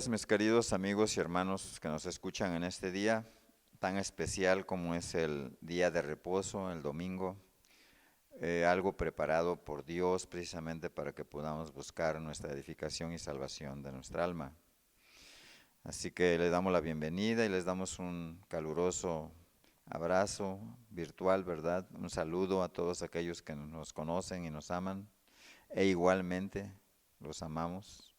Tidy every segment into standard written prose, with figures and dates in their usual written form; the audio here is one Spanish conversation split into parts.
días, mis queridos amigos y hermanos que nos escuchan en este día tan especial como es el día de reposo, el domingo, algo preparado por Dios precisamente para que podamos buscar nuestra edificación y salvación de nuestra alma. Así que les damos la bienvenida y les damos un caluroso abrazo virtual, ¿verdad? Un saludo a todos aquellos que nos conocen y nos aman, e igualmente los amamos.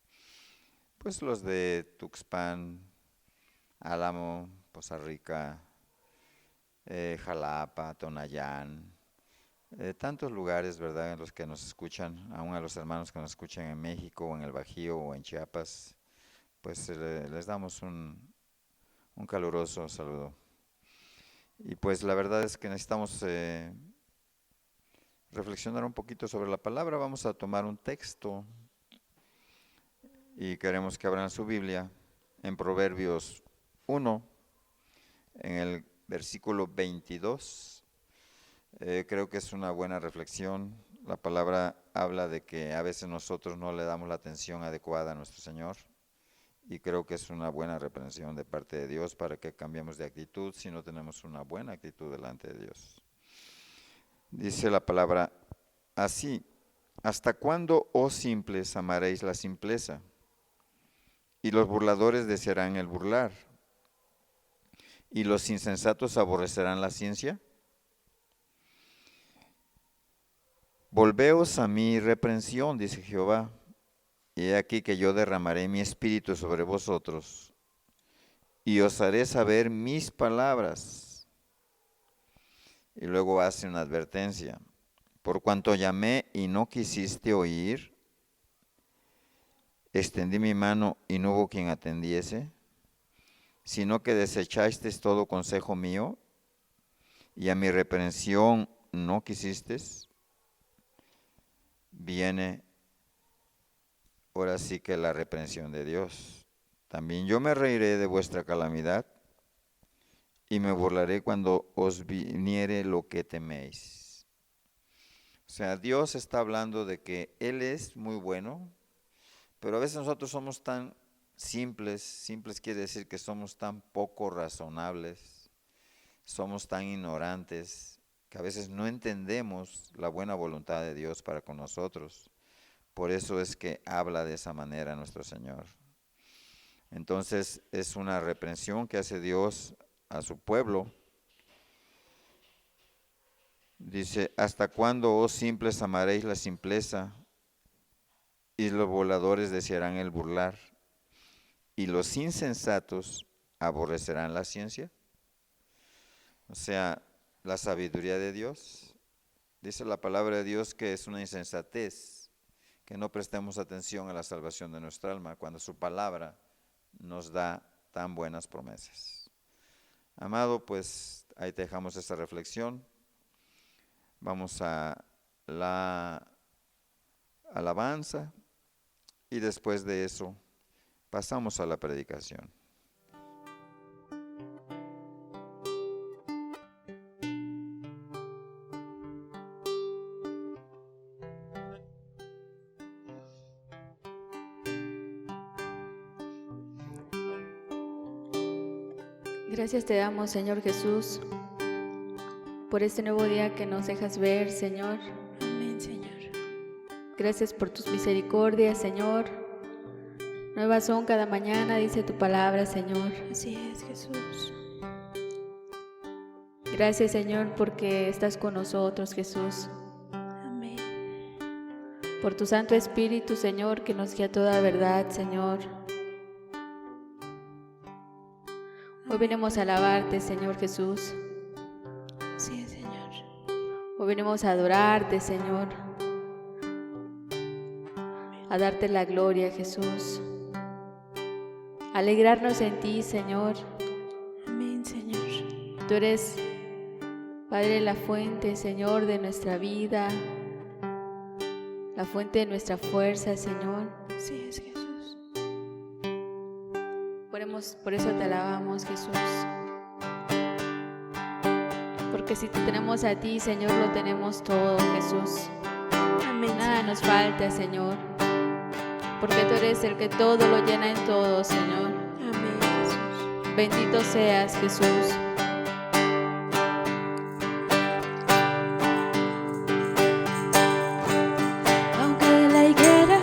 Pues los de Tuxpan, Álamo, Poza Rica, Jalapa, Tonayán, tantos lugares, ¿verdad?, en los que nos escuchan, aún a los hermanos que nos escuchan en México, o en el Bajío, o en Chiapas, pues les damos un caluroso saludo. Y pues la verdad es que necesitamos reflexionar un poquito sobre la palabra. Vamos a tomar un texto y queremos que abran su Biblia en Proverbios 1, en el versículo 22. Creo que es una buena reflexión. La palabra habla de que a veces nosotros no le damos la atención adecuada a nuestro Señor, y creo que es una buena reprensión de parte de Dios para que cambiemos de actitud si no tenemos una buena actitud delante de Dios. Dice la palabra así: ¿hasta cuándo, oh simples, amaréis la simpleza? Y los burladores desearán el burlar. ¿Y los insensatos aborrecerán la ciencia? Volveos a mi reprensión, dice Jehová, y he aquí que yo derramaré mi espíritu sobre vosotros, y os haré saber mis palabras. Y luego hace una advertencia: por cuanto llamé y no quisiste oír, extendí mi mano y no hubo quien atendiese, sino que desechasteis todo consejo mío, y a mi reprensión no quisisteis. Viene ahora sí que la reprensión de Dios. También yo me reiré de vuestra calamidad, y me burlaré cuando os viniere lo que teméis. O sea, Dios está hablando de que Él es muy bueno, pero a veces nosotros somos tan simples. Simples quiere decir que somos tan poco razonables, somos tan ignorantes, que a veces no entendemos la buena voluntad de Dios para con nosotros. Por eso es que habla de esa manera nuestro Señor. Entonces es una reprensión que hace Dios a su pueblo. Dice: ¿hasta cuándo, oh simples, amaréis la simpleza? Y los burladores desearán el burlar. ¿Y los insensatos aborrecerán la ciencia? O sea, la sabiduría de Dios. Dice la palabra de Dios que es una insensatez que no prestemos atención a la salvación de nuestra alma cuando su palabra nos da tan buenas promesas. Amado, pues ahí te dejamos esta reflexión. Vamos a la alabanza y después de eso pasamos a la predicación. Gracias te damos, Señor Jesús, por este nuevo día que nos dejas ver, Señor. Amén, Señor. Gracias por tus misericordias, Señor. Nuevas son cada mañana, dice tu palabra, Señor. Así es, Jesús. Gracias, Señor, porque estás con nosotros, Jesús. Amén. Por tu Santo Espíritu, Señor, que nos guía toda verdad, Señor. Hoy venimos a alabarte, Señor Jesús. Así es, Señor. Hoy venimos a adorarte, Señor. A darte la gloria, Jesús. A alegrarnos en ti, Señor. Amén, Señor. Tú eres, Padre, la fuente, Señor, de nuestra vida, la fuente de nuestra fuerza, Señor. Así es, Jesús. Por eso te alabamos, Jesús. Porque si te tenemos a ti, Señor, lo tenemos todo, Jesús. Amén. Nada nos falta, Señor. porque tú eres el que todo lo llena en todo, Señor. Amén, Jesús. Bendito seas, Jesús. Aunque la higuera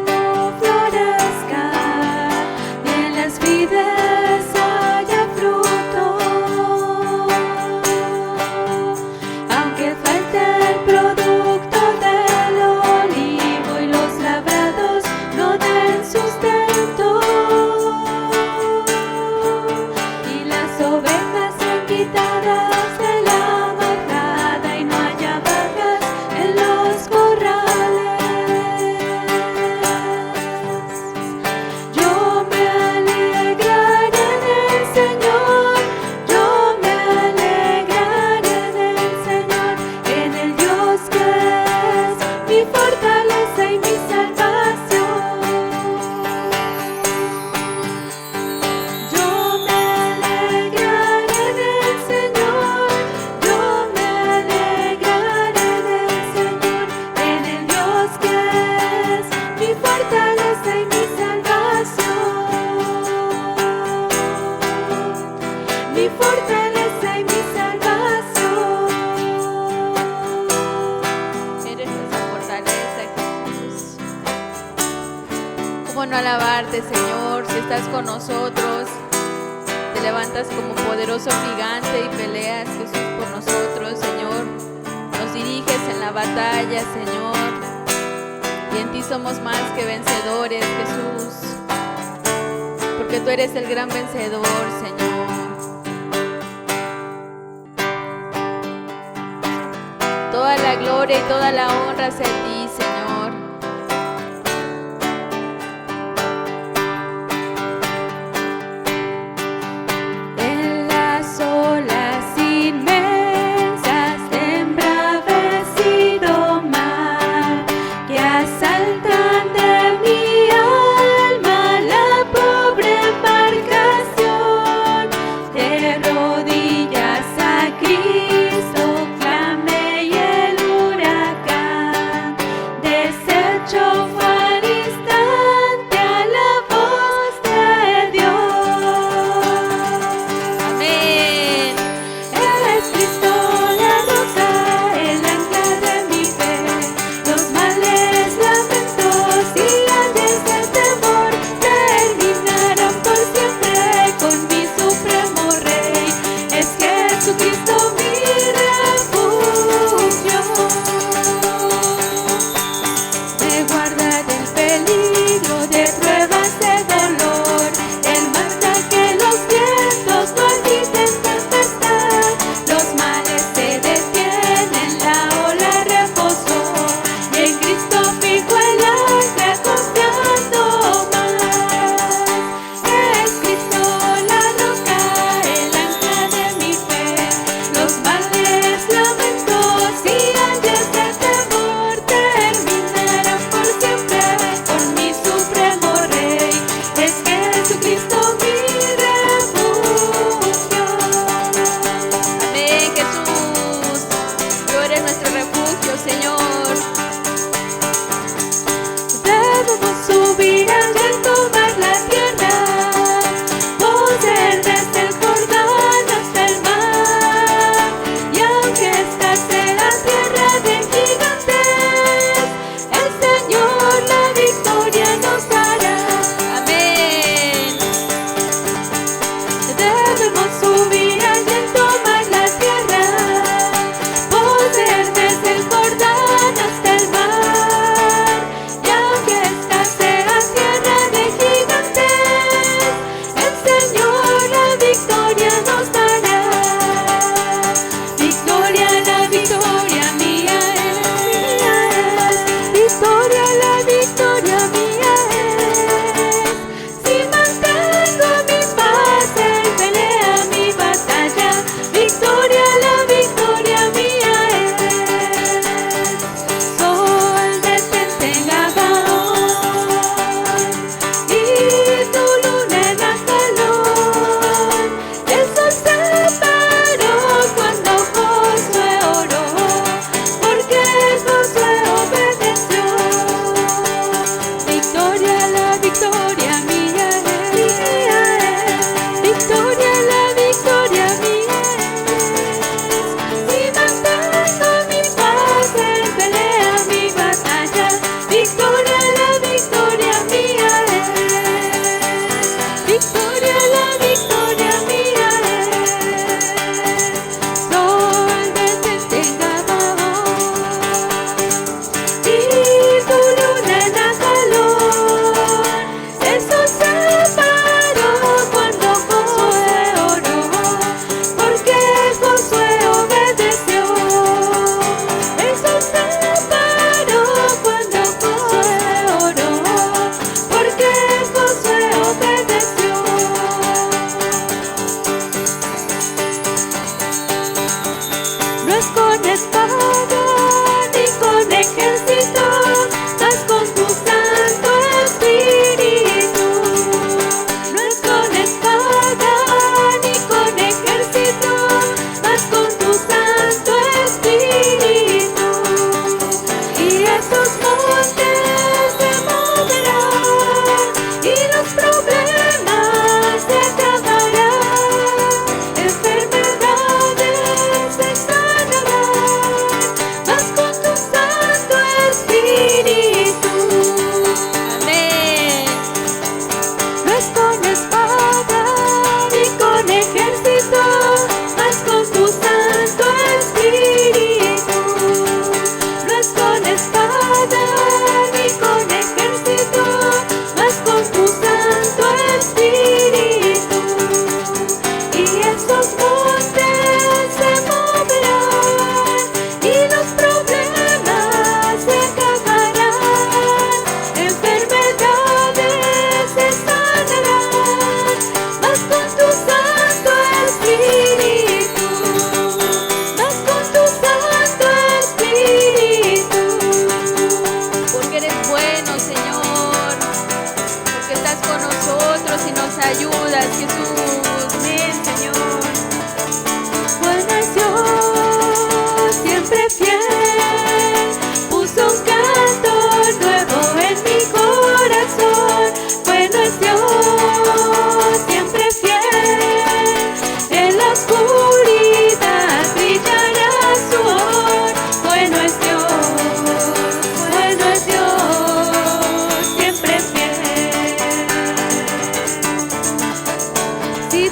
no florezca, ni en las vides haya fruto, aunque falte el producto del olivo y los labrados no den sustento, y las ovejas sean quitadas de la majada y no haya vacas en los corrales. Yo me alegraré en el Señor, yo me alegraré en el Señor, en el Dios que es mi fortaleza y mi salvación. Yo me alegraré en el Señor, yo me alegraré en el Señor, en el Dios que es mi fortaleza y mi salvación. Mi fortaleza y mi salvación. Eres nuestra fortaleza, Jesús. ¿Cómo no alabarte, Señor, si estás con nosotros? Te levantas como poderoso gigante y peleas, Jesús, por nosotros, Señor. Nos diriges en la batalla, Señor. Y en ti somos más que vencedores, Jesús. Porque tú eres el gran vencedor, Señor. Toda la gloria y toda la honra sea a ti, Señor. En las olas inmensas de embravecido mar que asaltan de mi alma la pobre embarcación, de rodillas a Cristo clamé y el huracán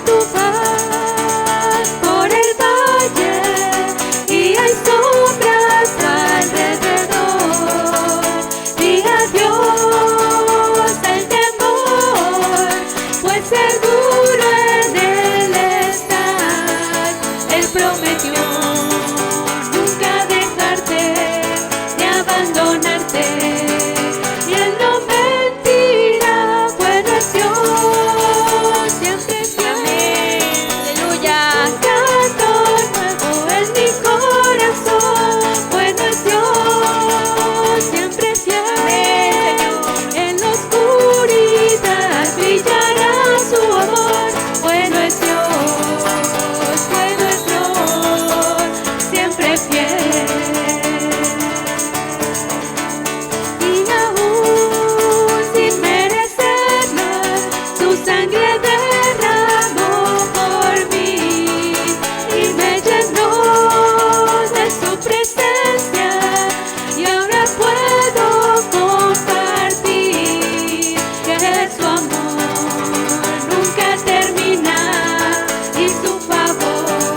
tú vas por el valle y hay sombras alrededor, di adiós al temor, pues seguro en Él estás. Él prometió nunca dejarte ni abandonarte, y Él no mentirá, bueno es Dios, siempre fiel. Aleluya. Un canto nuevo en mi corazón, bueno es Dios, siempre fiel. En la oscuridad brillará su amor, bueno es Dios, siempre fiel. Y aún sin merecerlo, su sangre derramó por mí y me llenó de su presencia, y ahora puedo compartir que su amor nunca termina y su favor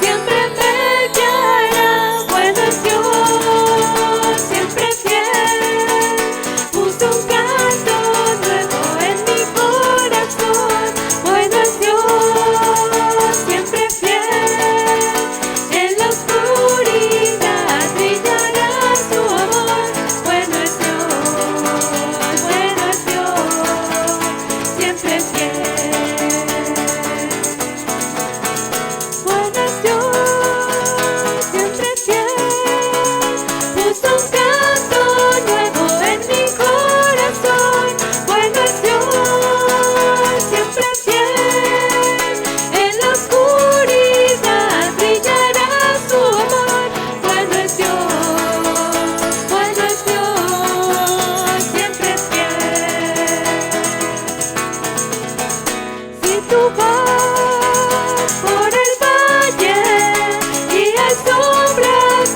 siempre me guiará. Bueno es Dios, siempre fiel. Puso un canto nuevo en mi corazón. Bueno es Dios, siempre fiel. En la oscuridad brillará su amor. Bueno es Dios, siempre fiel. Bueno es Dios, siempre fiel. Puso un canto nuevo en mi corazón. Bueno es Dios, siempre fiel. En la oscuridad brillará su amor. Bueno es Dios, siempre fiel. Si tú vas por el valle y hay sombras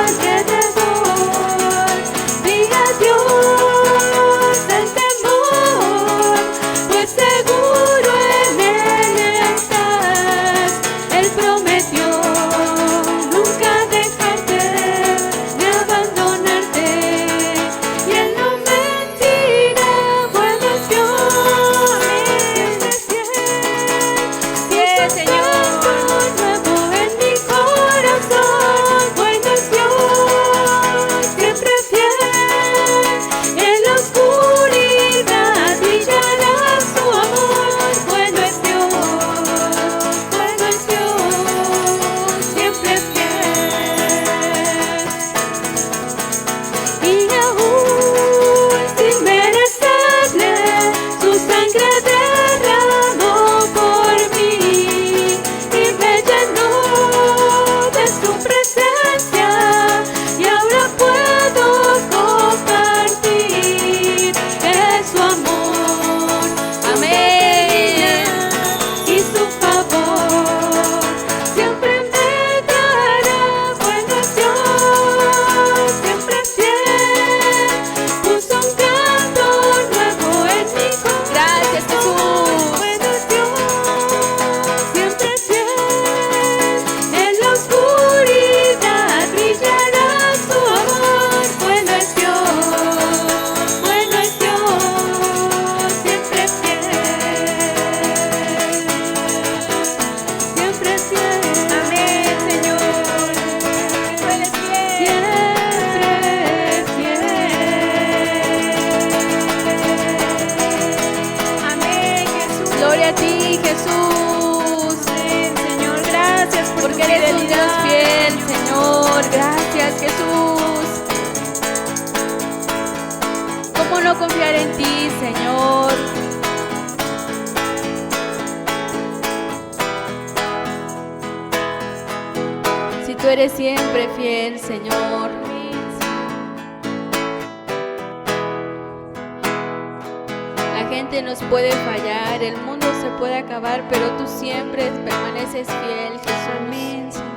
alrededor, di adiós al temor, pues seguro en Él estás. Él prometió nunca dejarte ni abandonarte, y Él no mentirá. Bueno es Dios, siempre fiel. Señor. Nuevo en mi corazón. Bueno es Dios, siempre fiel. En la oscuridad brillará su amor. Bueno es Dios, siempre fiel. Y aún sin merecerle, su sangre derramó por mí y me llenó de su presencia, y ahora puedo compartir que su amor Amén. y su favor siempre me dará. Bueno es Dios, siempre fiel. Puso un canto nuevo en mi corazón. Gracias, Jesús. Bueno es Dios, siempre fiel. En la oscuridad brillará su amor. Bueno es Dios, siempre fiel. Amén, Señor. Tú eres fiel. Amén, Jesús. Gloria a ti, Jesús. Señor, gracias porque eres un Dios fiel, Señor. Gracias, Jesús. ¿Cómo no confiar en ti, Señor? Si tú eres siempre fiel, Señor. La gente nos puede fallar, el mundo se puede acabar, pero tú siempre permaneces fiel, Jesús. Amén, Señor.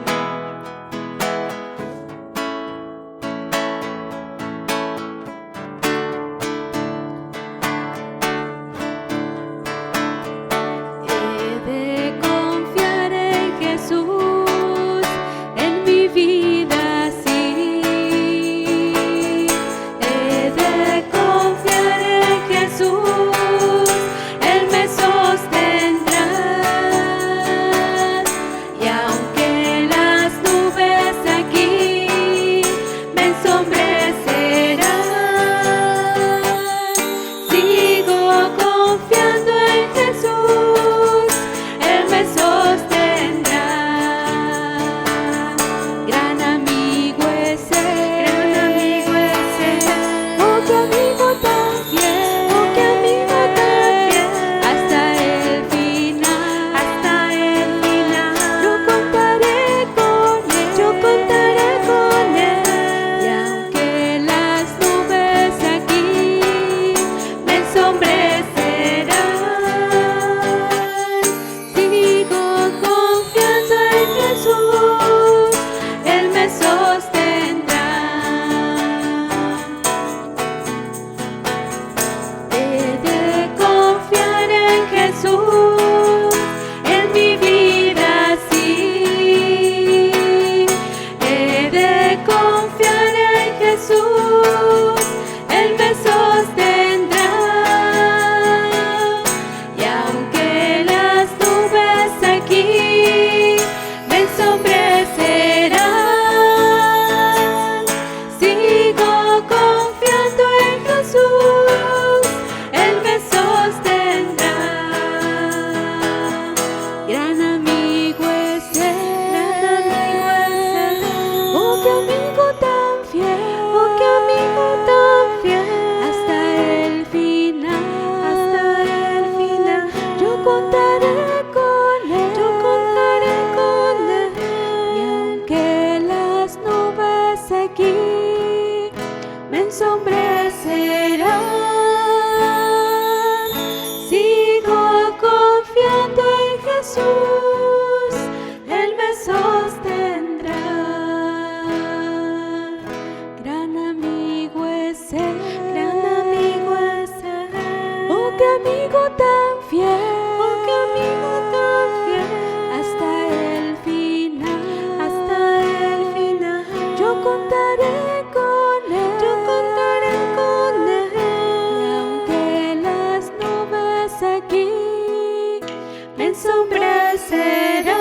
siempre serán.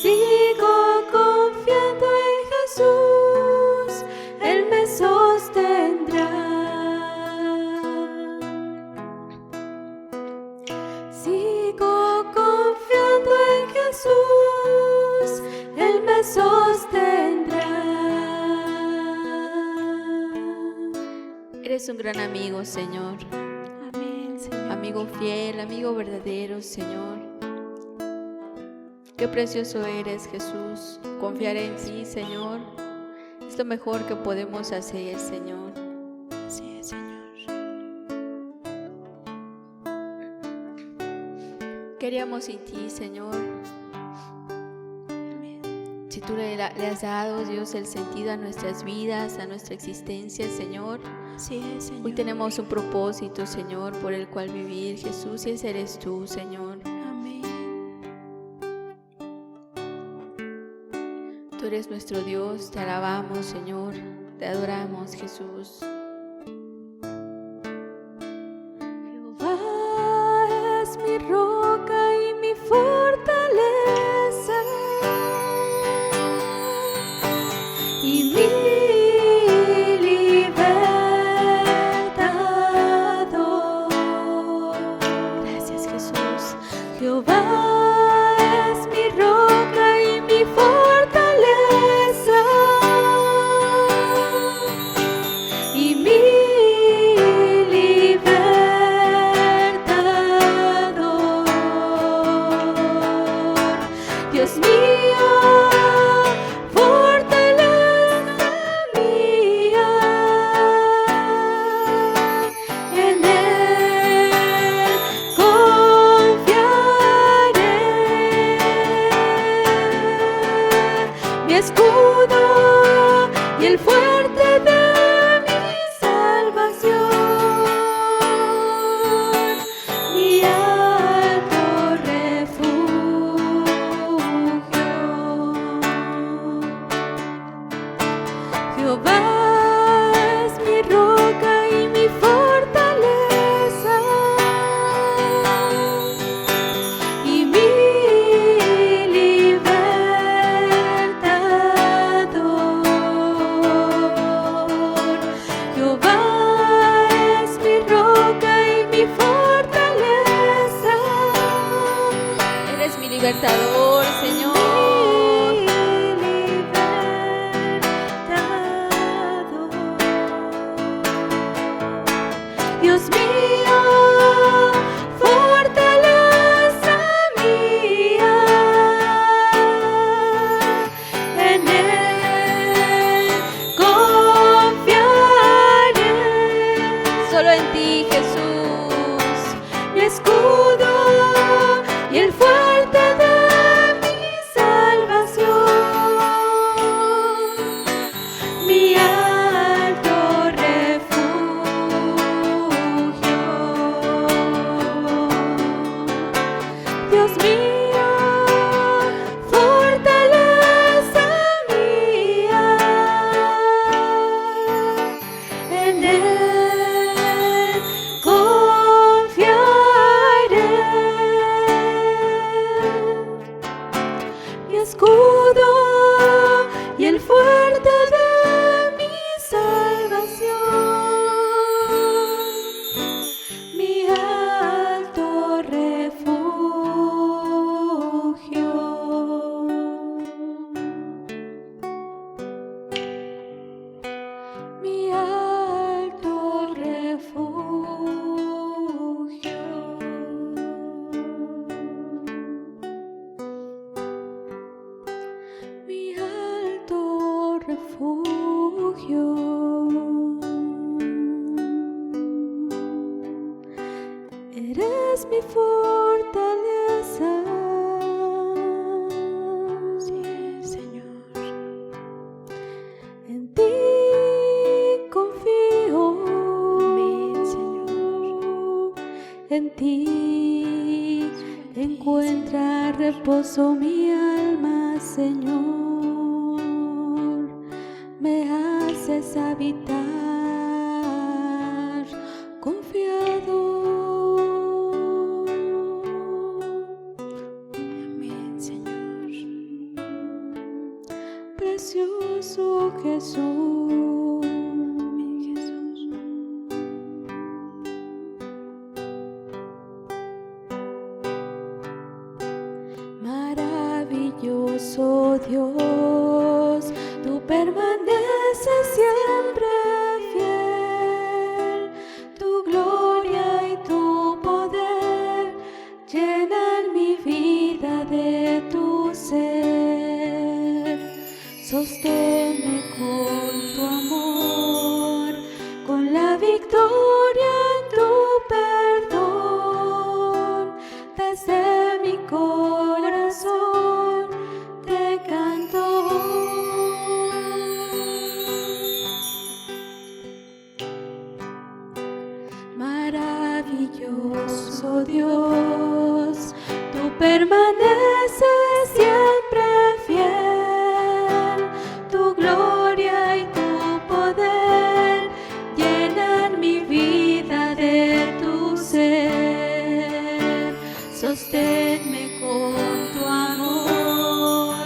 Sigo confiando en Jesús, Él me sostendrá. Sigo confiando en Jesús, Él me sostendrá. Eres un gran amigo, Señor. Amén, Señor. Amigo fiel, amigo verdadero, Señor. Qué precioso eres, Jesús. Confiar en ti, Señor, es lo mejor que podemos hacer, Señor. Así es, Señor. Queríamos en ti, Señor. Si tú le has dado, Dios, el sentido a nuestras vidas, a nuestra existencia, Señor. Así es, Señor. Hoy tenemos un propósito, Señor, por el cual vivir, Jesús, y ese eres tú, Señor. Amén. Tú eres nuestro Dios, te alabamos, Señor, te adoramos, Jesús. Jehová es mi roca y mi fortaleza, y mi libertador. Gracias, Jesús. Jehová es mi roca y mi fortaleza, y mi libertador. Dios mío, fortaleza mía, en Él confiaré. Mi escudo y el fuerte de mi salvación, mi alto refugio. Jehová es mi roca y mi fortaleza, y mi libertador. Jehová es mi roca y mi fortaleza, Eres mi libertador, Señor. Dios mío, fortaleza mía, en Él confiaré. Solo en ti, Jesús. Mi escudo y el fuerte de mi salvación, mi alto refugio. Dios mío, fortaleza mía, en Él confiaré. Mi escudo y el fuerte de mi salvación, mi alto refugio. Mi alto refugio. Mi alto refugio. Eres mi fortaleza. Sí, Señor. En ti confío. Amén, Señor. En ti encuentra reposo mi alma, Señor. Me haces habitar confiado. Jesús. Maravilloso Dios, tú permaneces siempre fiel. Tu gloria y tu poder llenan mi vida de tu ser. Sosténme con tu amor, con la victoria en tu perdón. Desde mi corazón te canto maravilloso Dios, tú permaneces siempre fiel. Tu gloria y tu poder llenan mi vida de tu ser. Sosténme con tu amor,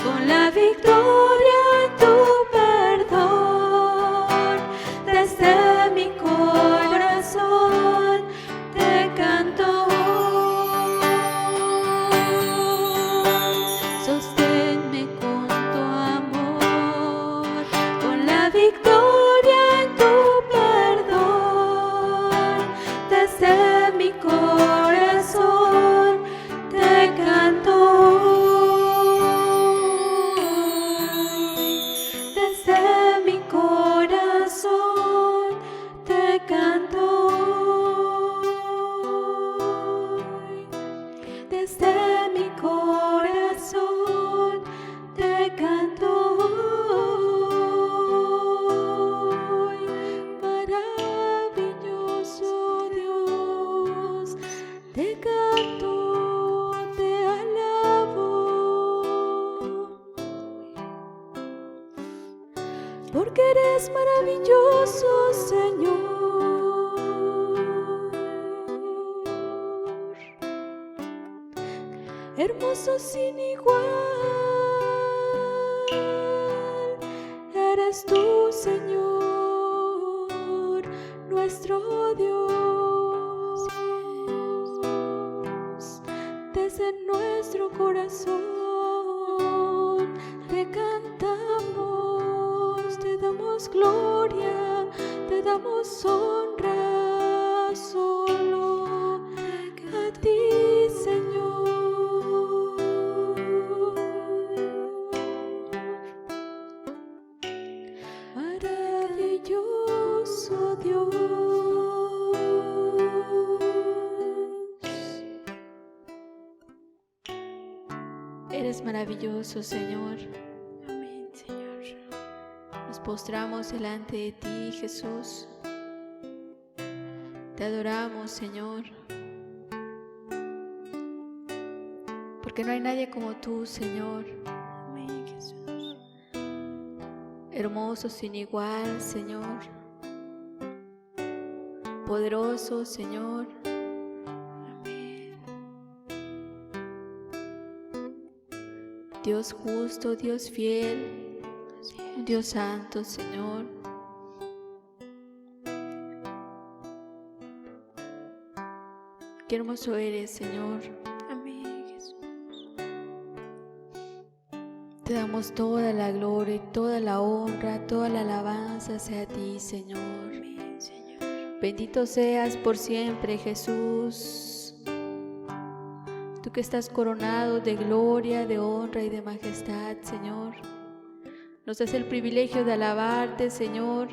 con la victoria en tu perdón. Desde mi corazón te canto. Sosténme con tu amor, con la victoria en tu perdón. Desde mi corazón te canto. Desde mi corazón te canto. Desde mi corazón te canto. Maravilloso Dios, te canto, te alabo, porque eres maravilloso, Señor. Hermoso sin igual, eres tú, Señor, nuestro Dios. Desde nuestro corazón te cantamos, te damos gloria, te damos honra solo a ti, Señor. Maravilloso Dios. Eres maravilloso, Señor. Amén, Señor. Nos postramos delante de ti, Jesús. Te adoramos, Señor. Porque no hay nadie como tú, Señor. Amén, Jesús. Hermoso sin igual, Señor. Poderoso, Señor. Amén. Dios justo, Dios fiel, Dios santo, Señor. Qué hermoso eres, Señor. Amén, Jesús. Te damos toda la gloria, toda la honra, toda la alabanza sea a ti, Señor. Amén, Señor. Bendito seas por siempre, Jesús. Tú que estás coronado de gloria, de honra y de majestad, Señor. Nos das el privilegio de alabarte, Señor,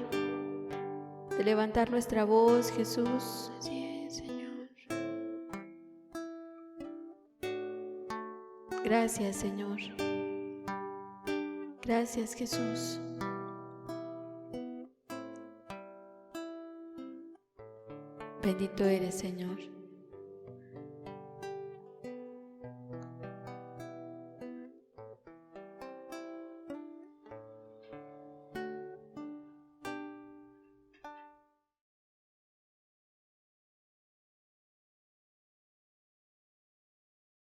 de levantar nuestra voz, Jesús. Así es, Señor. Gracias, Señor. Gracias, Jesús. Bendito eres, Señor.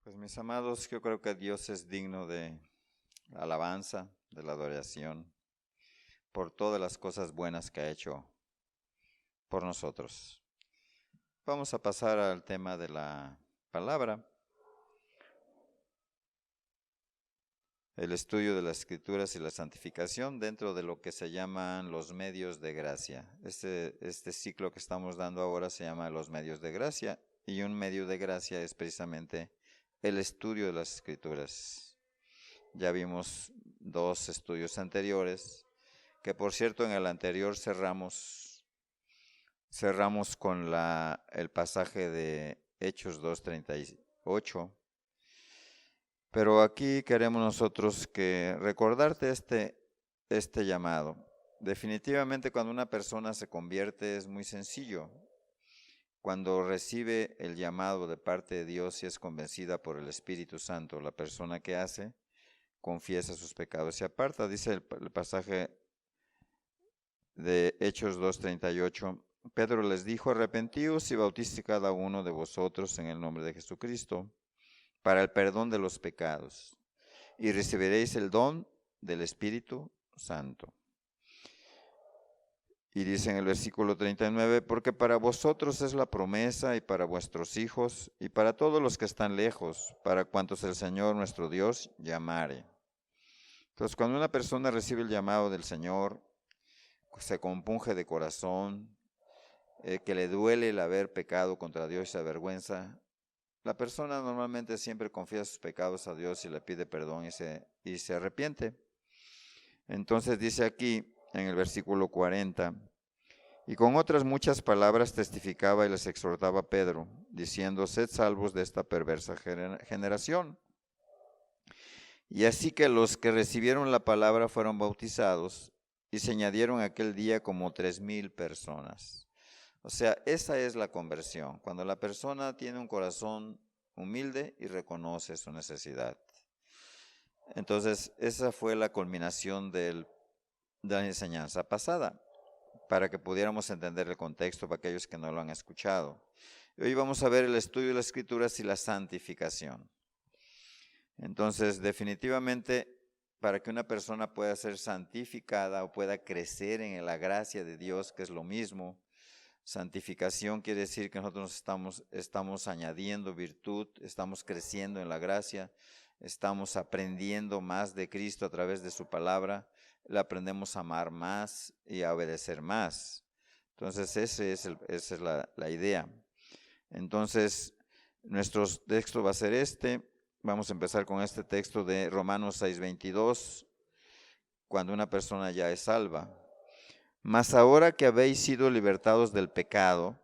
Pues mis amados, yo creo que Dios es digno de la alabanza, de la adoración, por todas las cosas buenas que ha hecho por nosotros. Vamos a pasar al tema de la palabra. El estudio de las Escrituras y la santificación dentro de lo que se llaman los medios de gracia. Este ciclo que estamos dando ahora se llama los medios de gracia, y un medio de gracia es precisamente el estudio de las Escrituras. Ya vimos 2 estudios anteriores, que por cierto en el anterior cerramos con el pasaje de Hechos 2:38. Pero aquí queremos nosotros recordarte este llamado. Definitivamente cuando una persona se convierte es muy sencillo. Cuando recibe el llamado de parte de Dios y es convencida por el Espíritu Santo, la persona que hace, confiesa sus pecados y se aparta. Dice el pasaje de Hechos 2:38, Pedro les dijo: arrepentíos y bautícese cada uno de vosotros en el nombre de Jesucristo, para el perdón de los pecados, y recibiréis el don del Espíritu Santo. Y dice en el versículo 39, porque para vosotros es la promesa, y para vuestros hijos, y para todos los que están lejos, para cuantos el Señor nuestro Dios llamare. Entonces, cuando una persona recibe el llamado del Señor, se compunge de corazón, que le duele el haber pecado contra Dios y se avergüenza, la persona normalmente siempre confiesa sus pecados a Dios y le pide perdón y se arrepiente. Entonces dice aquí en el versículo 40, y con otras muchas palabras testificaba y les exhortaba a Pedro, diciendo: sed salvos de esta perversa generación. Y así que los que recibieron la palabra fueron bautizados, y se añadieron aquel día como 3,000 personas. O sea, esa es la conversión, cuando la persona tiene un corazón humilde y reconoce su necesidad. Entonces, esa fue la culminación de la enseñanza pasada, para que pudiéramos entender el contexto para aquellos que no lo han escuchado. Hoy vamos a ver el estudio de las Escrituras y la santificación. Entonces, definitivamente, para que una persona pueda ser santificada o pueda crecer en la gracia de Dios, que es lo mismo, santificación quiere decir que nosotros estamos añadiendo virtud, estamos creciendo en la gracia, estamos aprendiendo más de Cristo a través de su palabra, le aprendemos a amar más y a obedecer más. Entonces, esa es la idea. Entonces, nuestro texto va a ser vamos a empezar con este texto de Romanos 6:22, cuando una persona ya es salva. Mas ahora que habéis sido libertados del pecado,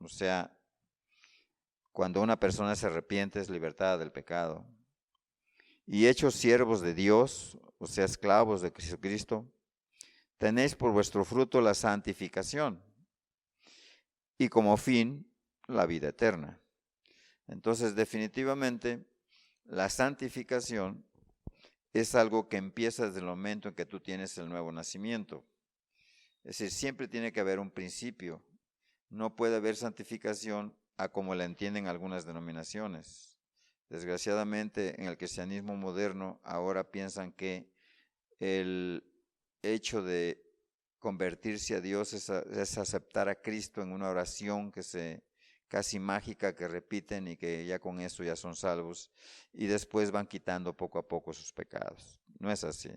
o sea, cuando una persona se arrepiente es libertada del pecado, y hechos siervos de Dios, o sea, esclavos de Jesucristo, tenéis por vuestro fruto la santificación, y como fin la vida eterna. Entonces, definitivamente, la santificación es algo que empieza desde el momento en que tú tienes el nuevo nacimiento. Es decir, siempre tiene que haber un principio. No puede haber santificación a como la entienden algunas denominaciones. Desgraciadamente, en el cristianismo moderno, ahora piensan que el hecho de convertirse a Dios es aceptar a Cristo en una oración casi mágica que repiten y que ya con eso ya son salvos, y después van quitando poco a poco sus pecados. No es así.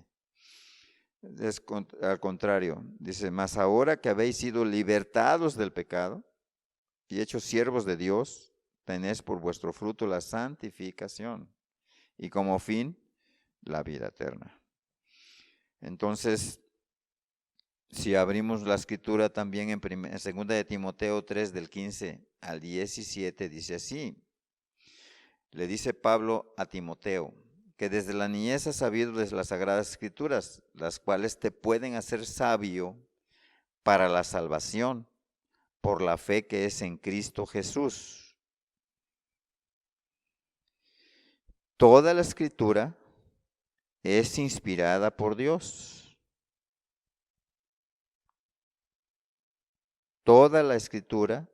Es al contrario, dice: mas ahora que habéis sido libertados del pecado y hechos siervos de Dios, tenéis por vuestro fruto la santificación, y como fin la vida eterna. Entonces, si abrimos la Escritura también en 2 de Timoteo 3, del 15 al 17, dice así: le dice Pablo a Timoteo, que desde la niñez has sabido de las Sagradas Escrituras, las cuales te pueden hacer sabio para la salvación por la fe que es en Cristo Jesús. Toda la Escritura es inspirada por Dios. Toda la Escritura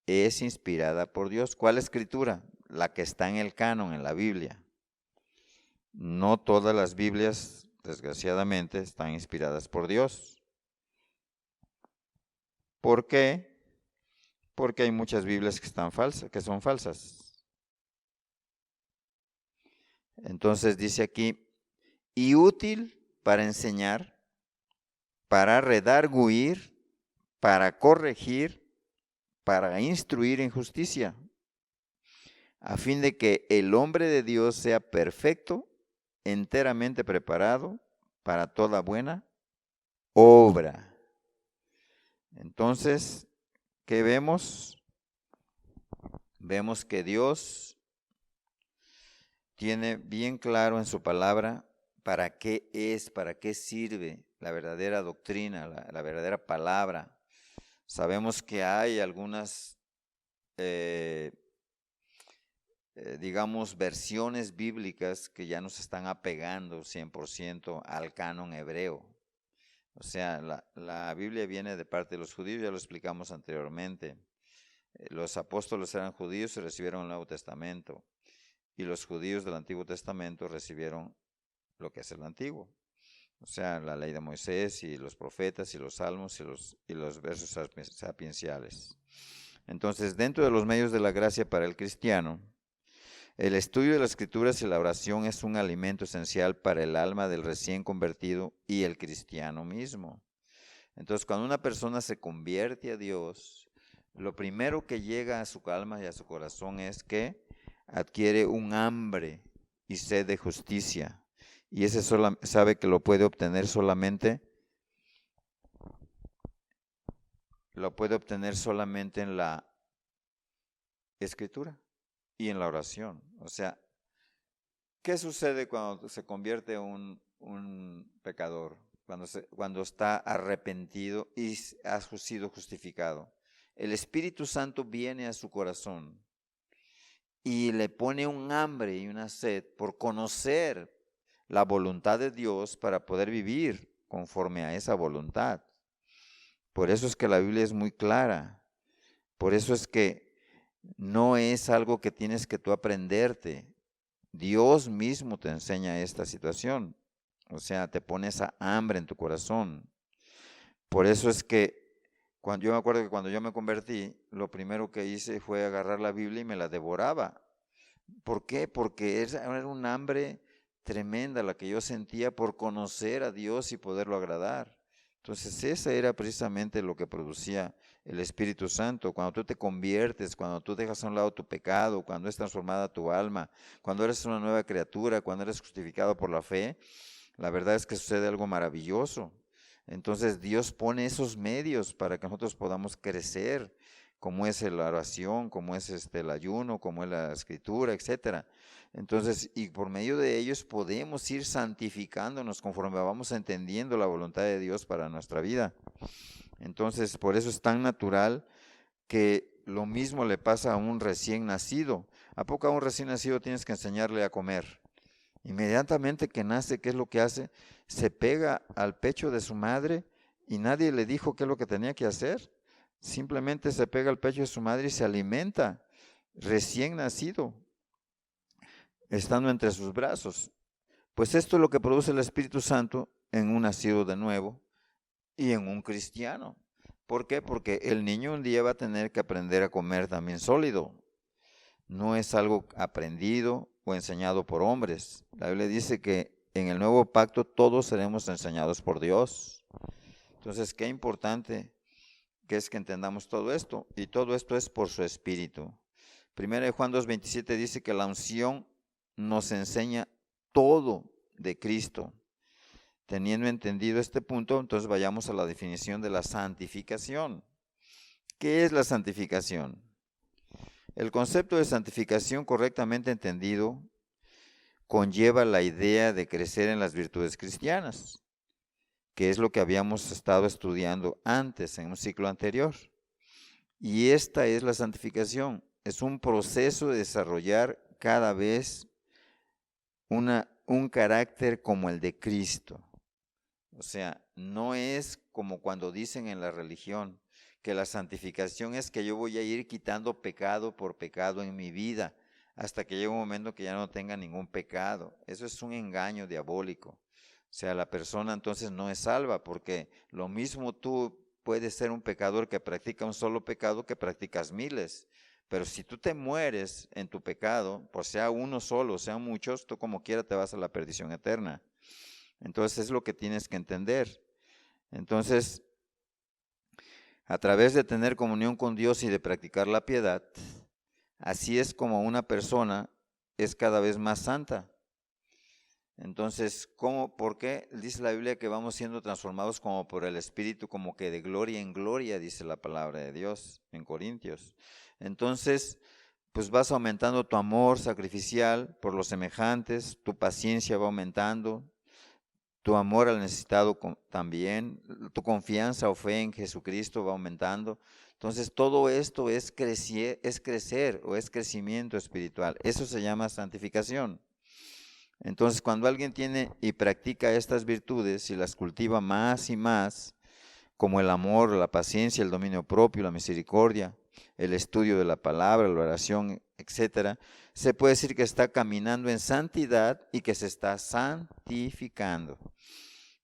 es inspirada por Dios. ¿Cuál Escritura? La que está en el canon, en la Biblia. No todas las Biblias desgraciadamente, están inspiradas por Dios. ¿Por qué? Porque hay muchas Biblias que son falsas. Entonces dice aquí, y útil para enseñar, para redarguir, para corregir, para instruir en justicia, a fin de que el hombre de Dios sea perfecto, enteramente preparado para toda buena obra. Entonces, ¿qué vemos? Vemos que Dios tiene bien claro en su palabra para qué sirve la verdadera doctrina, la verdadera palabra. Sabemos que hay algunas digamos, versiones bíblicas que ya nos están apegando 100% al canon hebreo. O sea, la Biblia viene de parte de los judíos, ya lo explicamos anteriormente. Los apóstoles eran judíos y recibieron el Nuevo Testamento. Y los judíos del Antiguo Testamento recibieron lo que es el Antiguo. O sea, la ley de Moisés y los profetas y los salmos y los versos sapienciales. Entonces, dentro de los medios de la gracia para el cristiano, el estudio de las Escrituras y la oración es un alimento esencial para el alma del recién convertido y el cristiano mismo. Entonces, cuando una persona se convierte a Dios, lo primero que llega a su alma y a su corazón es que adquiere un hambre y sed de justicia. Y ese sabe que lo puede obtener solamente en la Escritura y en la oración. O sea, ¿qué sucede cuando se convierte un pecador? Cuando está arrepentido y ha sido justificado. El Espíritu Santo viene a su corazón y le pone un hambre y una sed por conocer la voluntad de Dios para poder vivir conforme a esa voluntad. Por eso es que la Biblia es muy clara. Por eso es que no es algo que tienes que tú aprenderte. Dios mismo te enseña esta situación. O sea, te pone esa hambre en tu corazón. Por eso es que yo me acuerdo que cuando yo me convertí, lo primero que hice fue agarrar la Biblia y me la devoraba. ¿Por qué? Porque era un hambre tremenda la que yo sentía por conocer a Dios y poderlo agradar. Entonces, esa era precisamente lo que producía el Espíritu Santo. Cuando tú te conviertes, cuando tú dejas a un lado tu pecado, cuando es transformada tu alma, cuando eres una nueva criatura, cuando eres justificado por la fe, la verdad es que sucede algo maravilloso. Entonces, Dios pone esos medios para que nosotros podamos crecer, como es la oración, como es el ayuno, como es la escritura, etcétera. Entonces, y por medio de ellos podemos ir santificándonos conforme vamos entendiendo la voluntad de Dios para nuestra vida. Entonces, por eso es tan natural que lo mismo le pasa a un recién nacido. ¿A poco a un recién nacido tienes que enseñarle a comer? Inmediatamente que nace, ¿qué es lo que hace? Se pega al pecho de su madre y nadie le dijo qué es lo que tenía que hacer. Simplemente se pega al pecho de su madre y se alimenta, recién nacido, estando entre sus brazos. Pues esto es lo que produce el Espíritu Santo en un nacido de nuevo y en un cristiano. ¿Por qué? Porque el niño un día va a tener que aprender a comer también sólido. No es algo aprendido o enseñado por hombres. La Biblia dice que en el nuevo pacto todos seremos enseñados por Dios. Entonces, qué importante que es que entendamos todo esto, y todo esto es por su Espíritu. Primera de Juan 2:27 dice que la unción nos enseña todo de Cristo. Teniendo entendido este punto, entonces vayamos a la definición de la santificación. ¿Qué es la santificación? El concepto de santificación correctamente entendido conlleva la idea de crecer en las virtudes cristianas, que es lo que habíamos estado estudiando antes, en un ciclo anterior. Y esta es la santificación. Es un proceso de desarrollar cada vez un carácter como el de Cristo. O sea, no es como cuando dicen en la religión que la santificación es que yo voy a ir quitando pecado por pecado en mi vida hasta que llegue un momento que ya no tenga ningún pecado. Eso es un engaño diabólico. sea, la persona entonces no es salva, porque lo mismo tú puedes ser un pecador que practica un solo pecado que practicas miles. Pero si tú te mueres en tu pecado, pues sea uno solo, sean muchos, tú como quiera te vas a la perdición eterna. Entonces es lo que tienes que entender. Entonces, a través de tener comunión con Dios y de practicar la piedad, así es como una persona es cada vez más santa. Entonces, ¿cómo? ¿Por qué? Dice la Biblia que vamos siendo transformados como por el Espíritu, como que de gloria en gloria, dice la palabra de Dios en Corintios. Entonces, pues vas aumentando tu amor sacrificial por los semejantes, tu paciencia va aumentando, tu amor al necesitado también, tu confianza o fe en Jesucristo va aumentando. Entonces, todo esto es crecer o es crecimiento espiritual. Eso se llama santificación. Entonces, cuando alguien tiene y practica estas virtudes y las cultiva más y más, como el amor, la paciencia, el dominio propio, la misericordia, el estudio de la palabra, la oración, etcétera, se puede decir que está caminando en santidad y que se está santificando.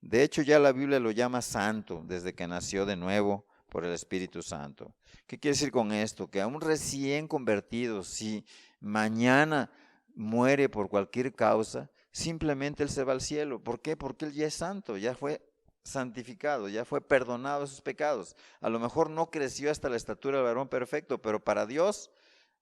De hecho, ya la Biblia lo llama santo desde que nació de nuevo por el Espíritu Santo. ¿Qué quiere decir con esto? Que a un recién convertido, si mañana muere por cualquier causa, simplemente él se va al cielo. ¿Por qué? Porque él ya es santo, ya fue santificado, ya fue perdonado de sus pecados. A lo mejor no creció hasta la estatura del varón perfecto, pero para Dios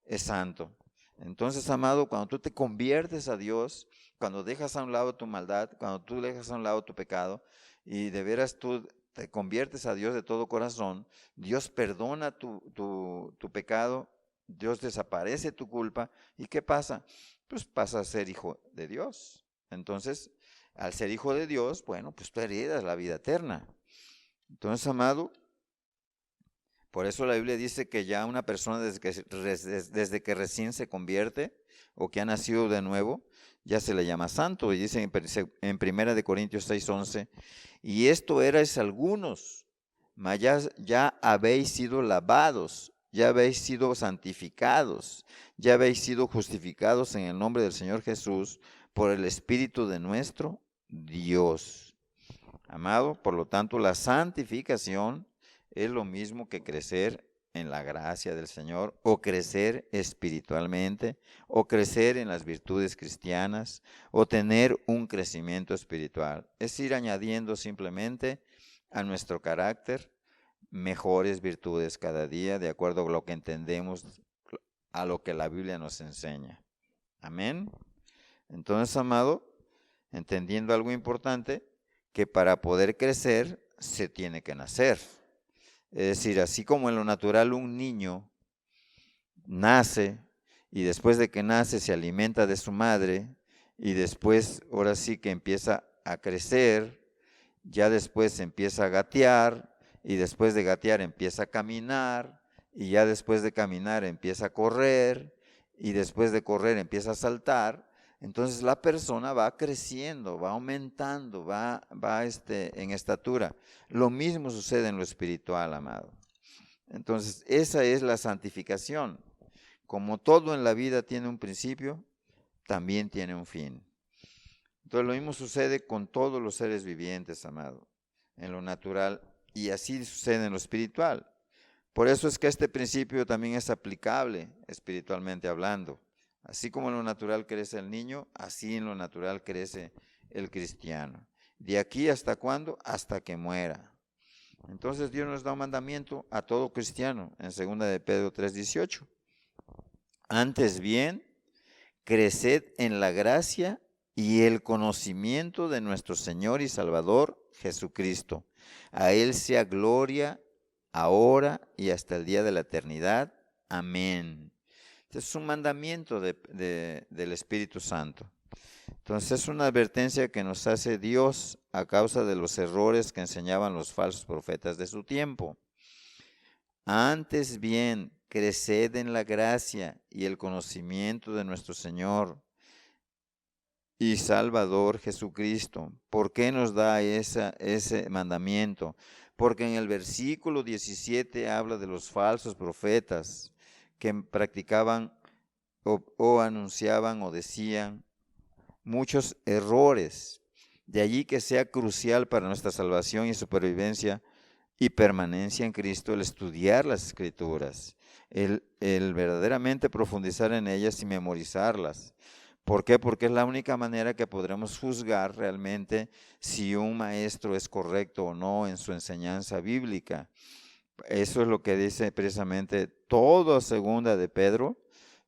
es santo. Entonces, amado, cuando tú te conviertes a Dios, cuando dejas a un lado tu maldad, cuando tú dejas a un lado tu pecado y de veras tú te conviertes a Dios de todo corazón, Dios perdona tu pecado, Dios desaparece tu culpa. ¿Y qué pasa? Pues pasas a ser hijo de Dios. Entonces, al ser hijo de Dios, bueno, pues tú heredas la vida eterna. Entonces, amado, por eso la Biblia dice que ya una persona desde que recién se convierte o que ha nacido de nuevo, ya se le llama santo. Y dice en 1 Corintios 6:11, y esto erais algunos, mas ya habéis sido lavados, ya habéis sido santificados, ya habéis sido justificados en el nombre del Señor Jesús por el Espíritu de nuestro Dios. Amado, por lo tanto, la santificación es lo mismo que crecer en la gracia del Señor, o crecer espiritualmente, o crecer en las virtudes cristianas, o tener un crecimiento espiritual. Es ir añadiendo simplemente a nuestro carácter mejores virtudes cada día, de acuerdo a lo que entendemos, a lo que la Biblia nos enseña. Amén. Entonces, amado, entendiendo algo importante, que para poder crecer se tiene que nacer. Es decir, así como en lo natural un niño nace y después de que nace se alimenta de su madre y después ahora sí que empieza a crecer, ya después empieza a gatear y después de gatear empieza a caminar y ya después de caminar empieza a correr y después de correr empieza a saltar. Entonces la persona va creciendo, va aumentando, va en estatura. Lo mismo sucede en lo espiritual, amado. Entonces esa es la santificación. Como todo en la vida tiene un principio, también tiene un fin. Entonces lo mismo sucede con todos los seres vivientes, amado, en lo natural, y así sucede en lo espiritual. Por eso es que este principio también es aplicable espiritualmente hablando. Así como en lo natural crece el niño, así en lo natural crece el cristiano. ¿De aquí hasta cuándo? Hasta que muera. Entonces Dios nos da un mandamiento a todo cristiano en 2 de Pedro 3:18. Antes bien, creced en la gracia y el conocimiento de nuestro Señor y Salvador Jesucristo. A Él sea gloria ahora y hasta el día de la eternidad. Amén. Es un mandamiento del Espíritu Santo. Entonces es una advertencia que nos hace Dios a causa de los errores que enseñaban los falsos profetas de su tiempo. Antes bien, creced en la gracia y el conocimiento de nuestro Señor y Salvador Jesucristo. ¿Por qué nos da ese mandamiento? Porque en el versículo 17 habla de los falsos profetas que practicaban o anunciaban o decían muchos errores. De allí que sea crucial para nuestra salvación y supervivencia y permanencia en Cristo el estudiar las Escrituras, el verdaderamente profundizar en ellas y memorizarlas. ¿Por qué? Porque es la única manera que podremos juzgar realmente si un maestro es correcto o no en su enseñanza bíblica. Eso es lo que dice precisamente toda segunda de Pedro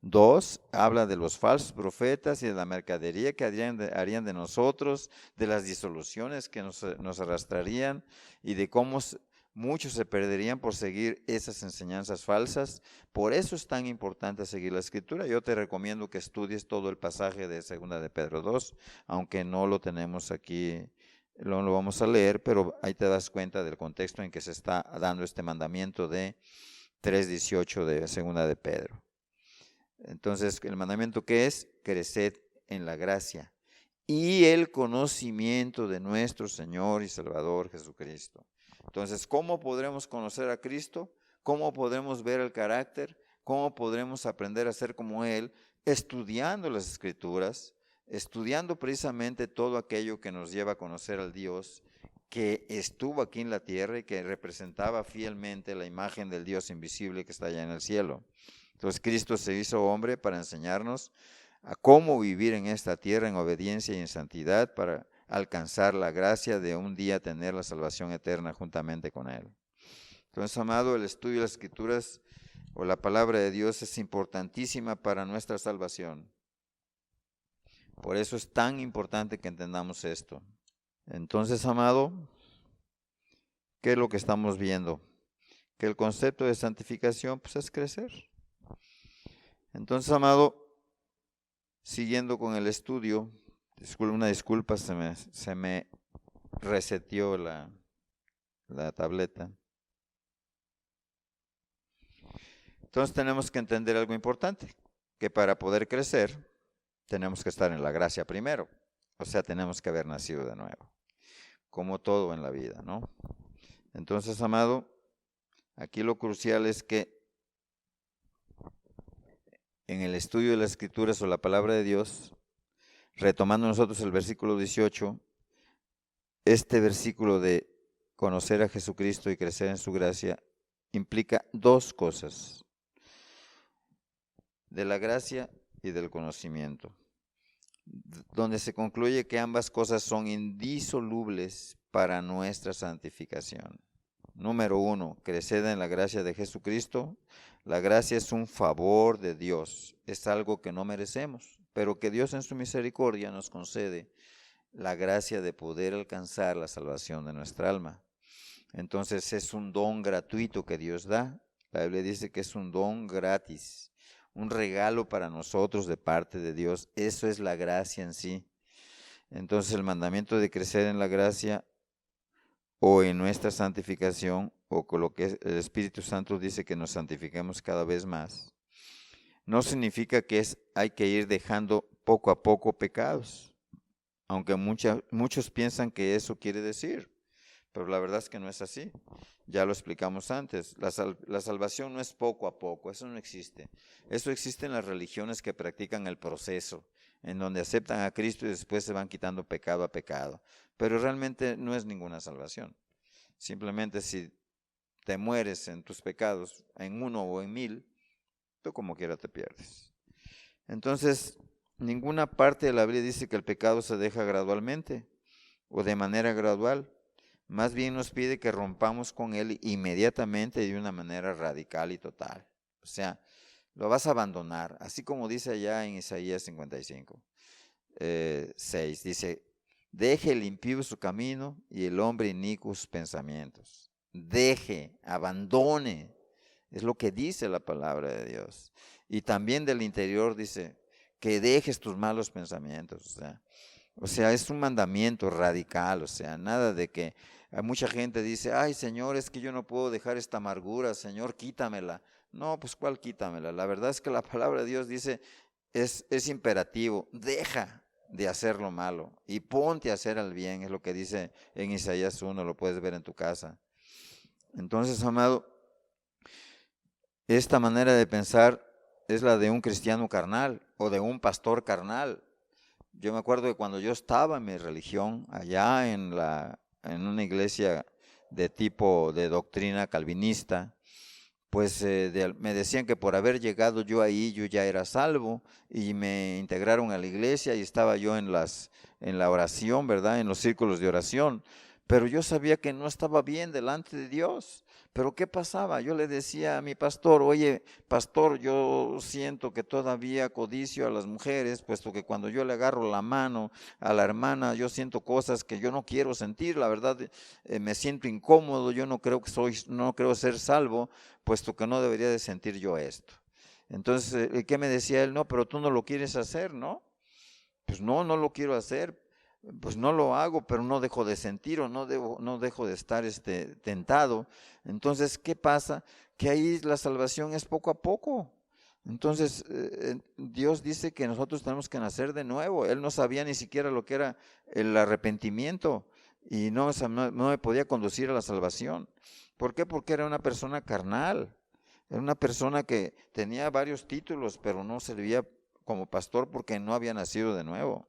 2, habla de los falsos profetas y de la mercadería que harían de nosotros, de las disoluciones que nos arrastrarían y de cómo muchos se perderían por seguir esas enseñanzas falsas. Por eso es tan importante seguir la Escritura. Yo te recomiendo que estudies todo el pasaje de segunda de Pedro 2, aunque no lo tenemos aquí, no lo vamos a leer, pero ahí te das cuenta del contexto en que se está dando este mandamiento de 3:18 de segunda de Pedro. Entonces, el mandamiento que es, creced en la gracia y el conocimiento de nuestro Señor y Salvador Jesucristo. Entonces, ¿cómo podremos conocer a Cristo? ¿Cómo podremos ver el carácter? ¿Cómo podremos aprender a ser como Él? Estudiando las Escrituras, estudiando precisamente todo aquello que nos lleva a conocer al Dios que estuvo aquí en la tierra y que representaba fielmente la imagen del Dios invisible que está allá en el cielo. Entonces Cristo se hizo hombre para enseñarnos a cómo vivir en esta tierra en obediencia y en santidad para alcanzar la gracia de un día tener la salvación eterna juntamente con Él. Entonces, amado, el estudio de las Escrituras o la palabra de Dios es importantísima para nuestra salvación. Por eso es tan importante que entendamos esto. Entonces, amado, ¿qué es lo que estamos viendo? Que el concepto de santificación pues, es crecer. Entonces, amado, siguiendo con el estudio, una disculpa, se me reseteó la tableta. Entonces tenemos que entender algo importante, que para poder crecer tenemos que estar en la gracia primero, o sea, tenemos que haber nacido de nuevo, como todo en la vida, ¿no? Entonces, amado, aquí lo crucial es que en el estudio de las Escrituras o la palabra de Dios, retomando nosotros el versículo 18, este versículo de conocer a Jesucristo y crecer en su gracia implica dos cosas, de la gracia y del conocimiento, donde se concluye que ambas cosas son indisolubles para nuestra santificación. Número 1, creced en la gracia de Jesucristo. La gracia es un favor de Dios, es algo que no merecemos, pero que Dios en su misericordia nos concede la gracia de poder alcanzar la salvación de nuestra alma. Entonces es un don gratuito que Dios da. La Biblia dice que es un don gratis, un regalo para nosotros de parte de Dios. Eso es la gracia en sí. Entonces el mandamiento de crecer en la gracia o en nuestra santificación, o con lo que el Espíritu Santo dice que nos santifiquemos cada vez más, no significa que hay que ir dejando poco a poco pecados, aunque muchos piensan que eso quiere decir, pero la verdad es que no es así. Ya lo explicamos antes, la salvación no es poco a poco, eso no existe. Eso existe en las religiones que practican el proceso, en donde aceptan a Cristo y después se van quitando pecado a pecado. Pero realmente no es ninguna salvación. Simplemente si te mueres en tus pecados, en 1 o en 1000, tú como quiera te pierdes. Entonces, ninguna parte de la Biblia dice que el pecado se deja gradualmente o de manera gradual. Más bien nos pide que rompamos con él inmediatamente y de una manera radical y total. O sea, lo vas a abandonar, así como dice allá en Isaías 55, 6, dice, deje el impío su camino y el hombre inicuo sus pensamientos. Deje, abandone, es lo que dice la palabra de Dios. Y también del interior dice, que dejes tus malos pensamientos, o sea, es un mandamiento radical, o sea, nada de que mucha gente dice, ay Señor, es que yo no puedo dejar esta amargura, Señor, quítamela. No, pues ¿cuál quítamela? La verdad es que la palabra de Dios dice, es imperativo, deja de hacer lo malo y ponte a hacer el bien, es lo que dice en Isaías 1, lo puedes ver en tu casa. Entonces, amado, esta manera de pensar es la de un cristiano carnal o de un pastor carnal. Yo me acuerdo que cuando yo estaba en mi religión, allá en una iglesia de tipo de doctrina calvinista, pues me decían que por haber llegado yo ahí, yo ya era salvo, y me integraron a la iglesia y estaba yo en la oración, ¿verdad? En los círculos de oración, pero yo sabía que no estaba bien delante de Dios. Pero ¿qué pasaba? Yo le decía a mi pastor: oye, pastor, yo siento que todavía codicio a las mujeres, puesto que cuando yo le agarro la mano a la hermana, yo siento cosas que yo no quiero sentir, la verdad, me siento incómodo, yo no creo no creo ser salvo, puesto que no debería de sentir yo esto. Entonces, ¿qué me decía él? No, pero tú no lo quieres hacer, ¿no? Pues no, no lo quiero hacer. Pues no lo hago, pero no dejo de sentir o no dejo de estar tentado. Entonces, ¿qué pasa? Que ahí la salvación es poco a poco. Entonces, Dios dice que nosotros tenemos que nacer de nuevo. Él no sabía ni siquiera lo que era el arrepentimiento y no me podía conducir a la salvación. ¿Por qué? Porque era una persona carnal. Era una persona que tenía varios títulos, pero no servía como pastor porque no había nacido de nuevo.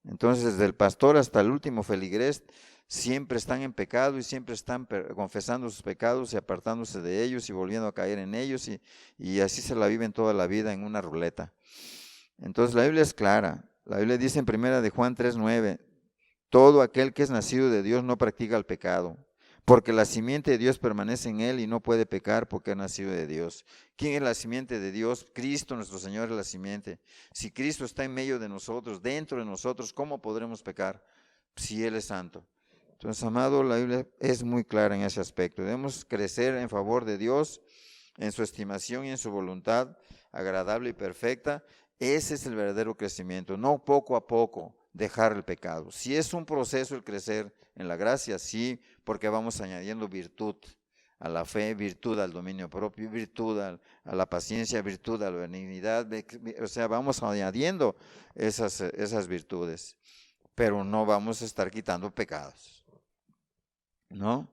Entonces, desde el pastor hasta el último feligrés, siempre están en pecado y siempre están confesando sus pecados y apartándose de ellos y volviendo a caer en ellos, y así se la viven toda la vida en una ruleta. Entonces, la Biblia es clara. La Biblia dice en 1 de Juan 3:9, todo aquel que es nacido de Dios no practica el pecado, porque la simiente de Dios permanece en él y no puede pecar porque ha nacido de Dios. ¿Quién es la simiente de Dios? Cristo nuestro Señor es la simiente. Si Cristo está en medio de nosotros, dentro de nosotros, ¿cómo podremos pecar si Él es santo? Entonces, amado, la Biblia es muy clara en ese aspecto. Debemos crecer en favor de Dios, en su estimación y en su voluntad agradable y perfecta. Ese es el verdadero crecimiento, no poco a poco dejar el pecado. Si es un proceso el crecer en la gracia, sí, porque vamos añadiendo virtud a la fe, virtud al dominio propio, virtud a la paciencia, virtud a la benignidad, o sea, vamos añadiendo esas virtudes, pero no vamos a estar quitando pecados, ¿no?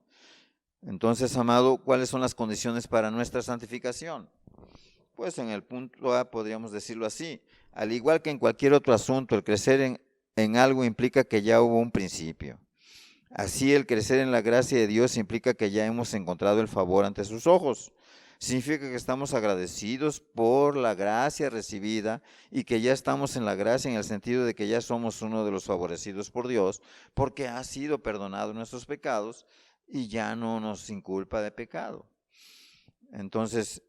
Entonces, amado, ¿cuáles son las condiciones para nuestra santificación? Pues en el punto A podríamos decirlo así: al igual que en cualquier otro asunto, el crecer en algo implica que ya hubo un principio. Así, el crecer en la gracia de Dios implica que ya hemos encontrado el favor ante sus ojos. Significa que estamos agradecidos por la gracia recibida y que ya estamos en la gracia en el sentido de que ya somos uno de los favorecidos por Dios, porque ha sido perdonado nuestros pecados y ya no nos inculpa de pecado. Entonces,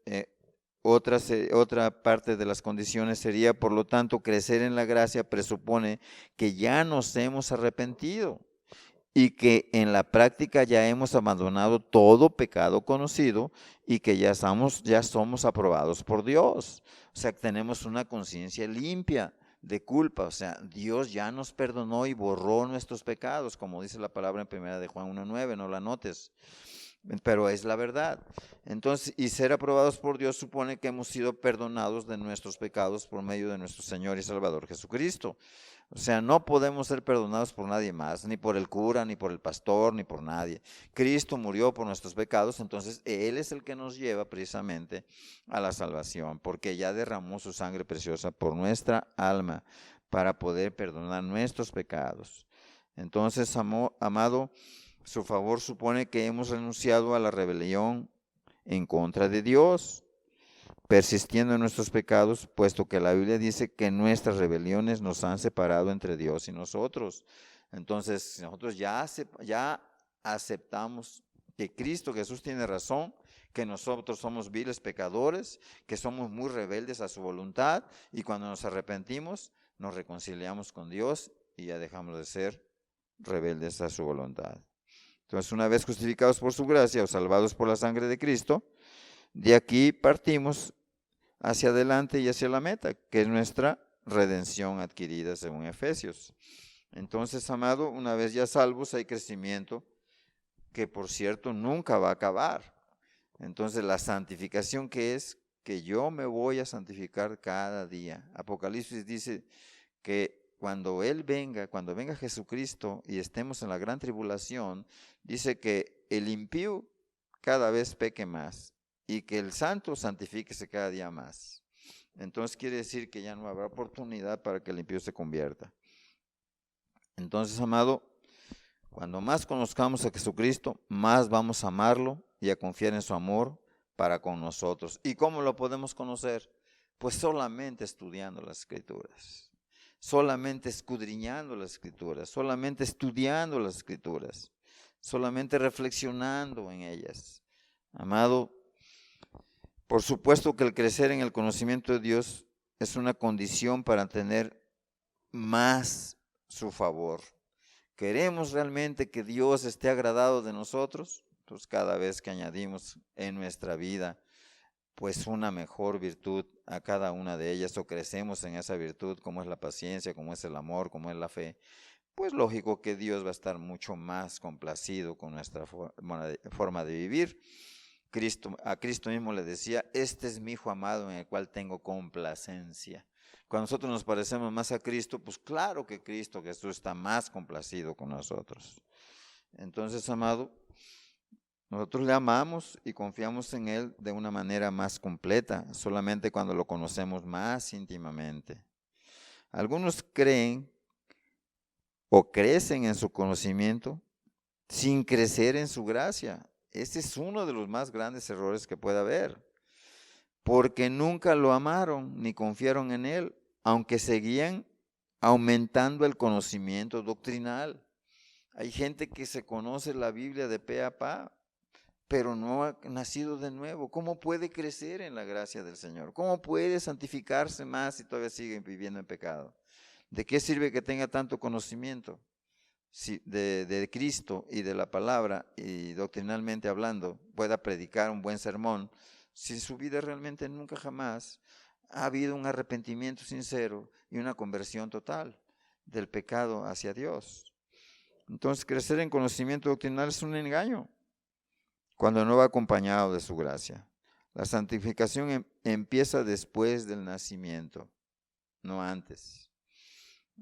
otra parte de las condiciones sería, por lo tanto, crecer en la gracia presupone que ya nos hemos arrepentido y que en la práctica ya hemos abandonado todo pecado conocido y que ya somos aprobados por Dios. O sea, que tenemos una conciencia limpia de culpa. O sea, Dios ya nos perdonó y borró nuestros pecados, como dice la palabra en 1 de Juan 1:9, no la notes, pero es la verdad. Entonces, y ser aprobados por Dios supone que hemos sido perdonados de nuestros pecados por medio de nuestro Señor y Salvador Jesucristo. O sea, no podemos ser perdonados por nadie más, ni por el cura, ni por el pastor, ni por nadie. Cristo murió por nuestros pecados, entonces Él es el que nos lleva precisamente a la salvación, porque ya derramó su sangre preciosa por nuestra alma para poder perdonar nuestros pecados. Entonces, amado, su favor supone que hemos renunciado a la rebelión en contra de Dios, persistiendo en nuestros pecados, puesto que la Biblia dice que nuestras rebeliones nos han separado entre Dios y nosotros. Entonces, nosotros ya aceptamos que Cristo Jesús tiene razón, que nosotros somos viles pecadores, que somos muy rebeldes a su voluntad, y cuando nos arrepentimos, nos reconciliamos con Dios y ya dejamos de ser rebeldes a su voluntad. Entonces, una vez justificados por su gracia o salvados por la sangre de Cristo, de aquí partimos hacia adelante y hacia la meta, que es nuestra redención adquirida según Efesios. Entonces, amado, una vez ya salvos hay crecimiento que, por cierto, nunca va a acabar. Entonces, la santificación, que es que yo me voy a santificar cada día. Apocalipsis dice que cuando venga Jesucristo y estemos en la gran tribulación, dice que el impío cada vez peque más y que el santo santifíquese cada día más. Entonces quiere decir que ya no habrá oportunidad para que el impío se convierta. Entonces, amado, cuando más conozcamos a Jesucristo, más vamos a amarlo y a confiar en su amor para con nosotros. ¿Y cómo lo podemos conocer? Pues solamente estudiando las Escrituras, solamente escudriñando las Escrituras, solamente estudiando las Escrituras, solamente reflexionando en ellas. Amado, por supuesto que el crecer en el conocimiento de Dios es una condición para tener más su favor. ¿Queremos realmente que Dios esté agradado de nosotros? Pues cada vez que añadimos en nuestra vida pues una mejor virtud a cada una de ellas, o crecemos en esa virtud, como es la paciencia, como es el amor, como es la fe, pues lógico que Dios va a estar mucho más complacido con nuestra forma de vivir. A Cristo mismo le decía, este es mi Hijo amado en el cual tengo complacencia. Cuando nosotros nos parecemos más a Cristo, pues claro que Cristo Jesús está más complacido con nosotros. Entonces, amado, nosotros le amamos y confiamos en Él de una manera más completa, solamente cuando lo conocemos más íntimamente. Algunos creen o crecen en su conocimiento sin crecer en su gracia. Este es uno de los más grandes errores que puede haber, porque nunca lo amaron ni confiaron en Él, aunque seguían aumentando el conocimiento doctrinal. Hay gente que se conoce la Biblia de pe a pa, pero no ha nacido de nuevo. ¿Cómo puede crecer en la gracia del Señor? ¿Cómo puede santificarse más si todavía sigue viviendo en pecado? ¿De qué sirve que tenga tanto conocimiento de Cristo y de la palabra, y doctrinalmente hablando, pueda predicar un buen sermón, si en su vida realmente nunca jamás ha habido un arrepentimiento sincero y una conversión total del pecado hacia Dios? Entonces, crecer en conocimiento doctrinal es un engaño cuando no va acompañado de su gracia. La santificación empieza después del nacimiento, no antes.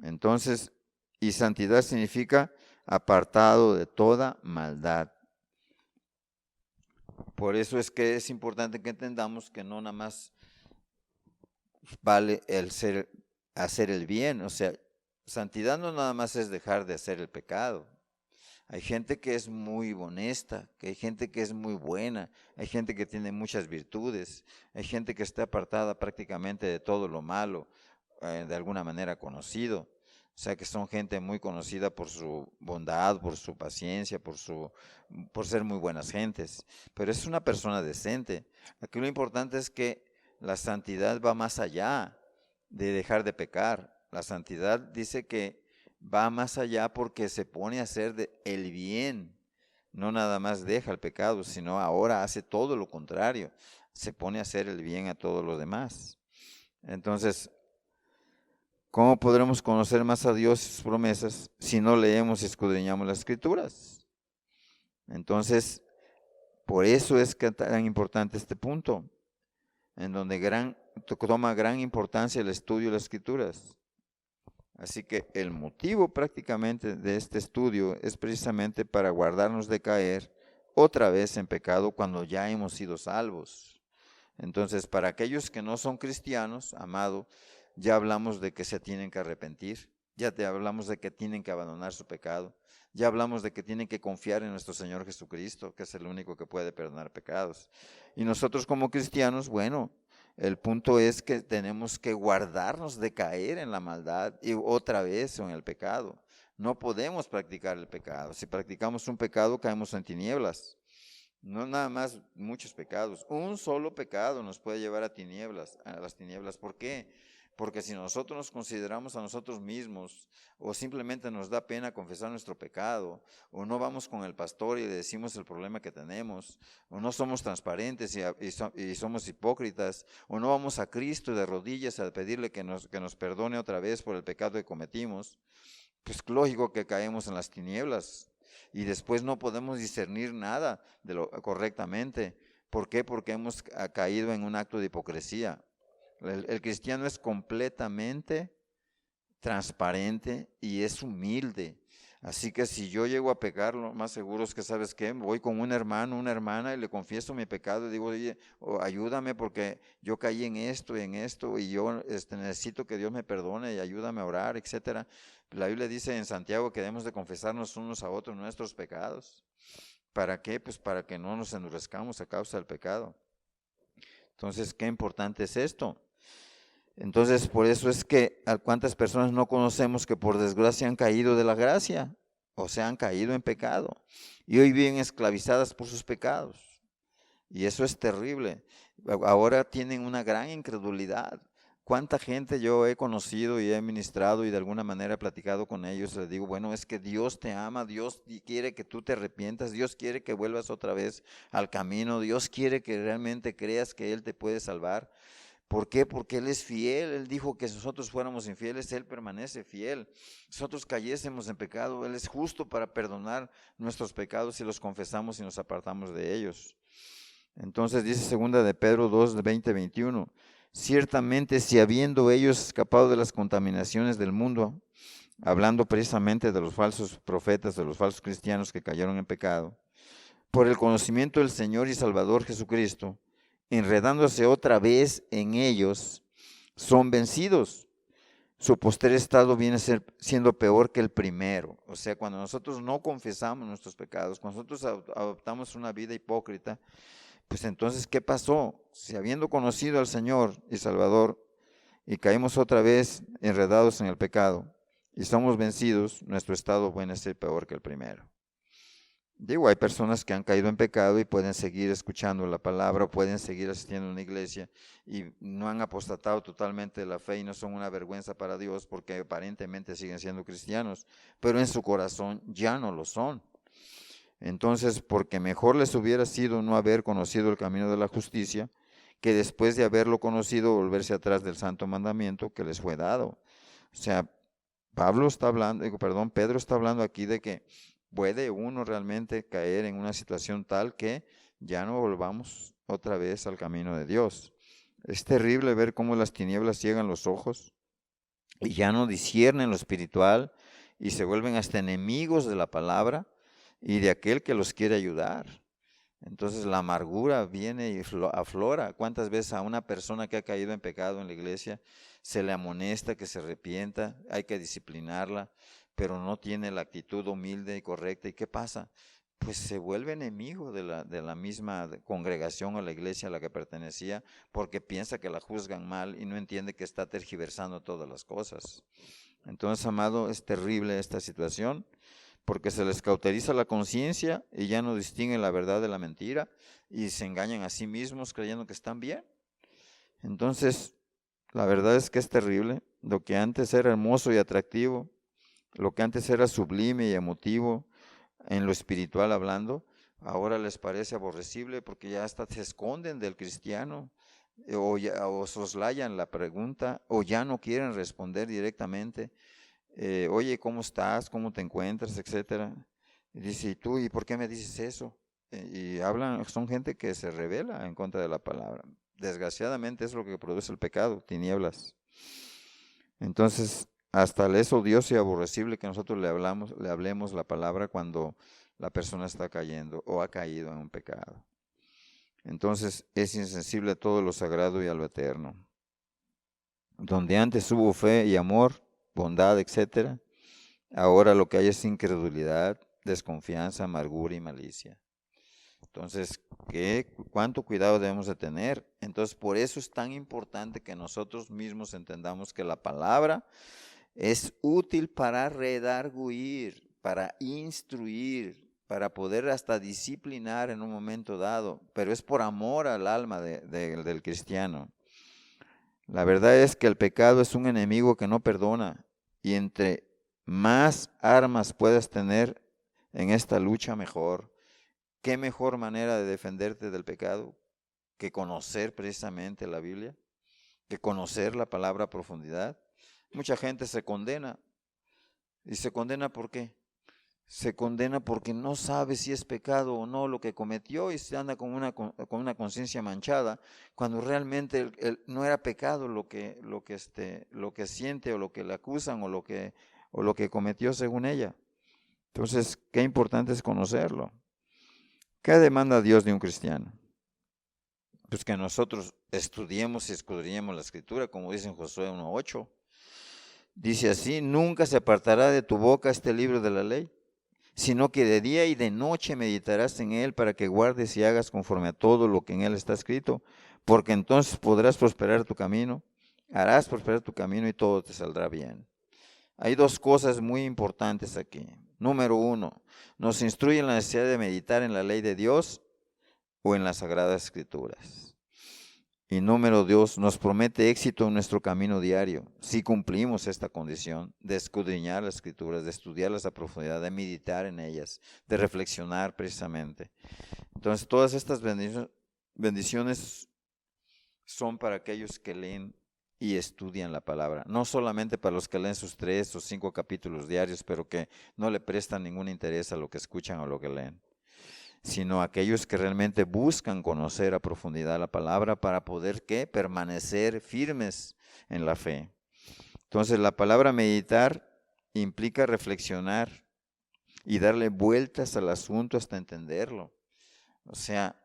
Entonces, y santidad significa apartado de toda maldad. Por eso es que es importante que entendamos que no nada más vale hacer el bien. O sea, santidad no nada más es dejar de hacer el pecado. Hay gente que es muy honesta, que hay gente que es muy buena, hay gente que tiene muchas virtudes, hay gente que está apartada prácticamente de todo lo malo, de alguna manera conocido. O sea que son gente muy conocida por su bondad, por su paciencia, por ser muy buenas gentes. Pero es una persona decente. Aquí lo importante es que la santidad va más allá de dejar de pecar. La santidad dice que va más allá porque se pone a hacer el bien. No nada más deja el pecado, sino ahora hace todo lo contrario. Se pone a hacer el bien a todos los demás. Entonces, ¿cómo podremos conocer más a Dios y sus promesas si no leemos y escudriñamos las Escrituras? Entonces, por eso es que tan importante este punto, en donde toma gran importancia el estudio de las Escrituras. Así que el motivo prácticamente de este estudio es precisamente para guardarnos de caer otra vez en pecado cuando ya hemos sido salvos. Entonces, para aquellos que no son cristianos, amado, ya hablamos de que se tienen que arrepentir, ya te hablamos de que tienen que abandonar su pecado, ya hablamos de que tienen que confiar en nuestro Señor Jesucristo, que es el único que puede perdonar pecados. Y nosotros como cristianos, bueno, el punto es que tenemos que guardarnos de caer en la maldad y otra vez en el pecado. No podemos practicar el pecado. Si practicamos un pecado, caemos en tinieblas. No nada más muchos pecados. Un solo pecado nos puede llevar a las tinieblas. ¿Por qué? Porque si nosotros nos consideramos a nosotros mismos, o simplemente nos da pena confesar nuestro pecado, o no vamos con el pastor y le decimos el problema que tenemos, o no somos transparentes y somos hipócritas, o no vamos a Cristo de rodillas a pedirle que nos perdone otra vez por el pecado que cometimos, pues lógico que caemos en las tinieblas y después no podemos discernir nada correctamente. ¿Por qué? Porque hemos caído en un acto de hipocresía. El cristiano es completamente transparente y es humilde. Así que si yo llego a pecar, lo más seguro es que, ¿sabes qué? Voy con un hermano, una hermana y le confieso mi pecado y digo, oye, ayúdame porque yo caí en esto y yo necesito que Dios me perdone y ayúdame a orar, etcétera. La Biblia dice en Santiago que debemos de confesarnos unos a otros nuestros pecados. ¿Para qué? Pues para que no nos endurezcamos a causa del pecado. Entonces, qué importante es esto. Entonces, por eso es que a cuántas personas no conocemos que por desgracia han caído de la gracia, o sea, han caído en pecado, y hoy viven esclavizadas por sus pecados. Y eso es terrible. Ahora tienen una gran incredulidad. ¿Cuánta gente yo he conocido y he ministrado y de alguna manera he platicado con ellos? Les digo, bueno, es que Dios te ama, Dios quiere que tú te arrepientas, Dios quiere que vuelvas otra vez al camino, Dios quiere que realmente creas que Él te puede salvar. ¿Por qué? Porque Él es fiel. Él dijo que si nosotros fuéramos infieles, Él permanece fiel. Nosotros cayésemos en pecado, Él es justo para perdonar nuestros pecados si los confesamos y nos apartamos de ellos. Entonces dice 2 de Pedro 2, 20, 21. Ciertamente si habiendo ellos escapado de las contaminaciones del mundo, hablando precisamente de los falsos profetas, de los falsos cristianos que cayeron en pecado, por el conocimiento del Señor y Salvador Jesucristo, enredándose otra vez en ellos, son vencidos. Su postrer estado viene siendo peor que el primero. O sea, cuando nosotros no confesamos nuestros pecados, cuando nosotros adoptamos una vida hipócrita, pues entonces, ¿qué pasó? Si habiendo conocido al Señor y Salvador y caímos otra vez enredados en el pecado y somos vencidos, nuestro estado viene a ser peor que el primero. Digo, hay personas que han caído en pecado y pueden seguir escuchando la palabra, pueden seguir asistiendo a una iglesia y no han apostatado totalmente de la fe y no son una vergüenza para Dios porque aparentemente siguen siendo cristianos, pero en su corazón ya no lo son. Entonces, porque mejor les hubiera sido no haber conocido el camino de la justicia, que después de haberlo conocido volverse atrás del santo mandamiento que les fue dado. O sea, Pedro está hablando aquí de que puede uno realmente caer en una situación tal que ya no volvamos otra vez al camino de Dios. Es terrible ver cómo las tinieblas ciegan los ojos y ya no disciernen lo espiritual y se vuelven hasta enemigos de la palabra y de aquel que los quiere ayudar. Entonces la amargura viene y aflora. ¿Cuántas veces a una persona que ha caído en pecado en la iglesia se le amonesta que se arrepienta, hay que disciplinarla, pero no tiene la actitud humilde y correcta? ¿Y qué pasa? Pues se vuelve enemigo de la misma congregación o la iglesia a la que pertenecía porque piensa que la juzgan mal y no entiende que está tergiversando todas las cosas. Entonces, amado, es terrible esta situación porque se les cauteriza la conciencia y ya no distinguen la verdad de la mentira y se engañan a sí mismos creyendo que están bien. Entonces, la verdad es que es terrible. Lo que antes era hermoso y atractivo, lo que antes era sublime y emotivo, en lo espiritual hablando, ahora les parece aborrecible porque ya hasta se esconden del cristiano o soslayan la pregunta o ya no quieren responder directamente. Oye, ¿cómo estás? ¿Cómo te encuentras? Etcétera. Y dice, ¿y tú? ¿Y por qué me dices eso? Y hablan, son gente que se rebela en contra de la palabra. Desgraciadamente es lo que produce el pecado, tinieblas. Entonces, hasta le es odioso y aborrecible que nosotros le hablemos la palabra cuando la persona está cayendo o ha caído en un pecado. Entonces, es insensible a todo lo sagrado y a lo eterno. Donde antes hubo fe y amor, bondad, etcétera, ahora lo que hay es incredulidad, desconfianza, amargura y malicia. Entonces, ¿cuánto cuidado debemos de tener? Entonces, por eso es tan importante que nosotros mismos entendamos que la palabra es útil para redarguir, para instruir, para poder hasta disciplinar en un momento dado, pero es por amor al alma del cristiano. La verdad es que el pecado es un enemigo que no perdona y entre más armas puedas tener en esta lucha, mejor. ¿Qué mejor manera de defenderte del pecado que conocer precisamente la Biblia, que conocer la palabra a profundidad? Mucha gente se condena. ¿Y se condena por qué? Se condena porque no sabe si es pecado o no lo que cometió y se anda con una conciencia manchada, cuando realmente no era pecado lo que siente o lo que le acusan o lo que cometió según ella. Entonces, qué importante es conocerlo. ¿Qué demanda Dios de un cristiano? Pues que nosotros estudiemos y escudriñemos la Escritura, como dice en Josué 1:8. Dice así: nunca se apartará de tu boca este libro de la ley, sino que de día y de noche meditarás en él, para que guardes y hagas conforme a todo lo que en él está escrito, porque entonces podrás prosperar tu camino, harás prosperar tu camino y todo te saldrá bien. Hay dos cosas muy importantes aquí. Número uno, nos instruye en la necesidad de meditar en la ley de Dios o en las Sagradas Escrituras. Y número dos, nos promete éxito en nuestro camino diario, si cumplimos esta condición de escudriñar las Escrituras, de estudiarlas a profundidad, de meditar en ellas, de reflexionar precisamente. Entonces, todas estas bendiciones son para aquellos que leen y estudian la palabra, no solamente para los que leen sus 3 o 5 capítulos diarios, pero que no le prestan ningún interés a lo que escuchan o lo que leen, sino aquellos que realmente buscan conocer a profundidad la palabra para poder, ¿qué?, permanecer firmes en la fe. Entonces, la palabra meditar implica reflexionar y darle vueltas al asunto hasta entenderlo. O sea,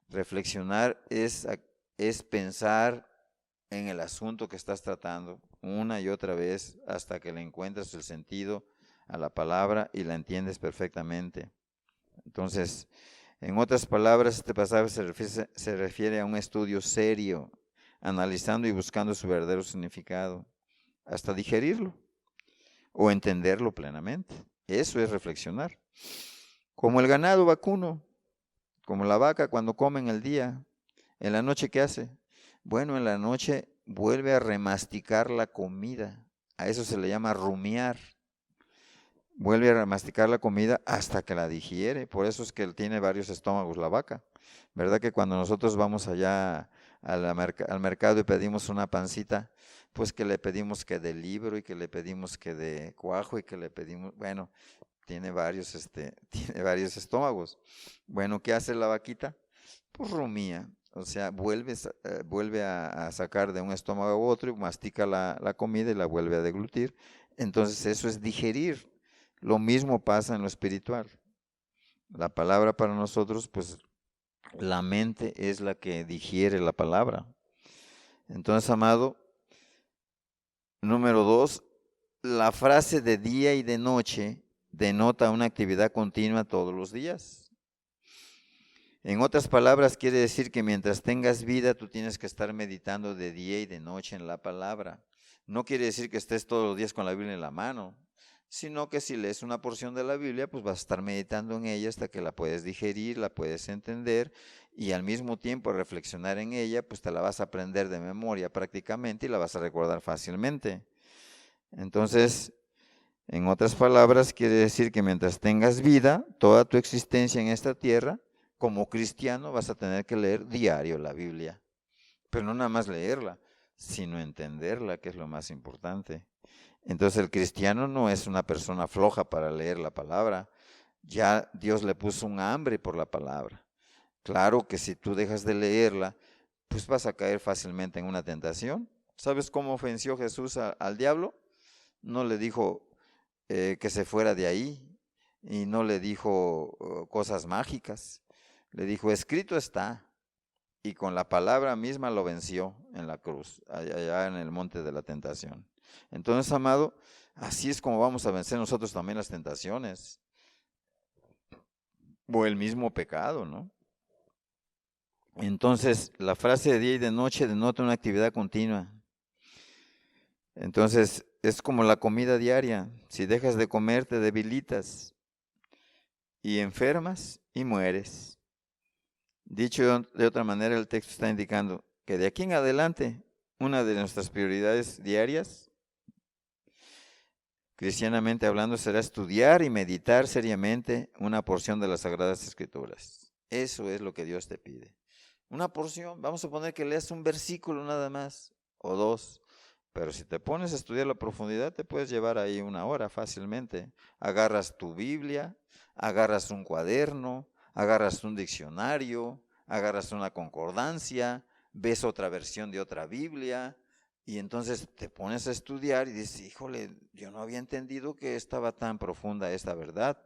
reflexionar es pensar en el asunto que estás tratando una y otra vez hasta que le encuentras el sentido a la palabra y la entiendes perfectamente. Entonces, en otras palabras, este pasaje se refiere a un estudio serio, analizando y buscando su verdadero significado, hasta digerirlo o entenderlo plenamente. Eso es reflexionar. Como el ganado vacuno, como la vaca cuando come en el día, en la noche, ¿qué hace? Bueno, en la noche vuelve a remasticar la comida. A eso se le llama rumiar. Vuelve a remasticar la comida hasta que la digiere. Por eso es que tiene varios estómagos la vaca. ¿Verdad que cuando nosotros vamos allá al mercado y pedimos una pancita, pues que le pedimos que de libro y que le pedimos que de cuajo y que le pedimos, bueno, tiene varios estómagos. Bueno, ¿qué hace la vaquita? Pues rumía. O sea, vuelve a sacar de un estómago a otro y mastica la comida y la vuelve a deglutir. Entonces eso es digerir. Lo mismo pasa en lo espiritual. La palabra para nosotros, pues la mente es la que digiere la palabra. Entonces, amado, número 2, la frase de día y de noche denota una actividad continua todos los días. En otras palabras, quiere decir que mientras tengas vida, tú tienes que estar meditando de día y de noche en la palabra. No quiere decir que estés todos los días con la Biblia en la mano, sino que si lees una porción de la Biblia, pues vas a estar meditando en ella hasta que la puedes digerir, la puedes entender y al mismo tiempo reflexionar en ella, pues te la vas a aprender de memoria prácticamente y la vas a recordar fácilmente. Entonces, en otras palabras, quiere decir que mientras tengas vida, toda tu existencia en esta tierra, como cristiano vas a tener que leer diario la Biblia, pero no nada más leerla, sino entenderla, que es lo más importante. Entonces el cristiano no es una persona floja para leer la palabra, ya Dios le puso un hambre por la palabra. Claro que si tú dejas de leerla, pues vas a caer fácilmente en una tentación. ¿Sabes cómo ofendió Jesús al diablo? No le dijo que se fuera de ahí y no le dijo cosas mágicas. Le dijo, escrito está, y con la palabra misma lo venció en la cruz, allá en el monte de la tentación. Entonces, amado, así es como vamos a vencer nosotros también las tentaciones, o el mismo pecado, ¿no? Entonces, la frase de día y de noche denota una actividad continua. Entonces, es como la comida diaria. Si dejas de comer, te debilitas y enfermas y mueres. Dicho de otra manera, el texto está indicando que de aquí en adelante, una de nuestras prioridades diarias, cristianamente hablando, será estudiar y meditar seriamente una porción de las Sagradas Escrituras. Eso es lo que Dios te pide. Una porción, vamos a poner que leas un versículo nada más, o 2, pero si te pones a estudiar la profundidad, te puedes llevar ahí 1 hora fácilmente. Agarras tu Biblia, agarras un cuaderno, agarras un diccionario, agarras una concordancia, ves otra versión de otra Biblia Y entonces te pones a estudiar y dices, híjole, yo no había entendido que estaba tan profunda esta verdad.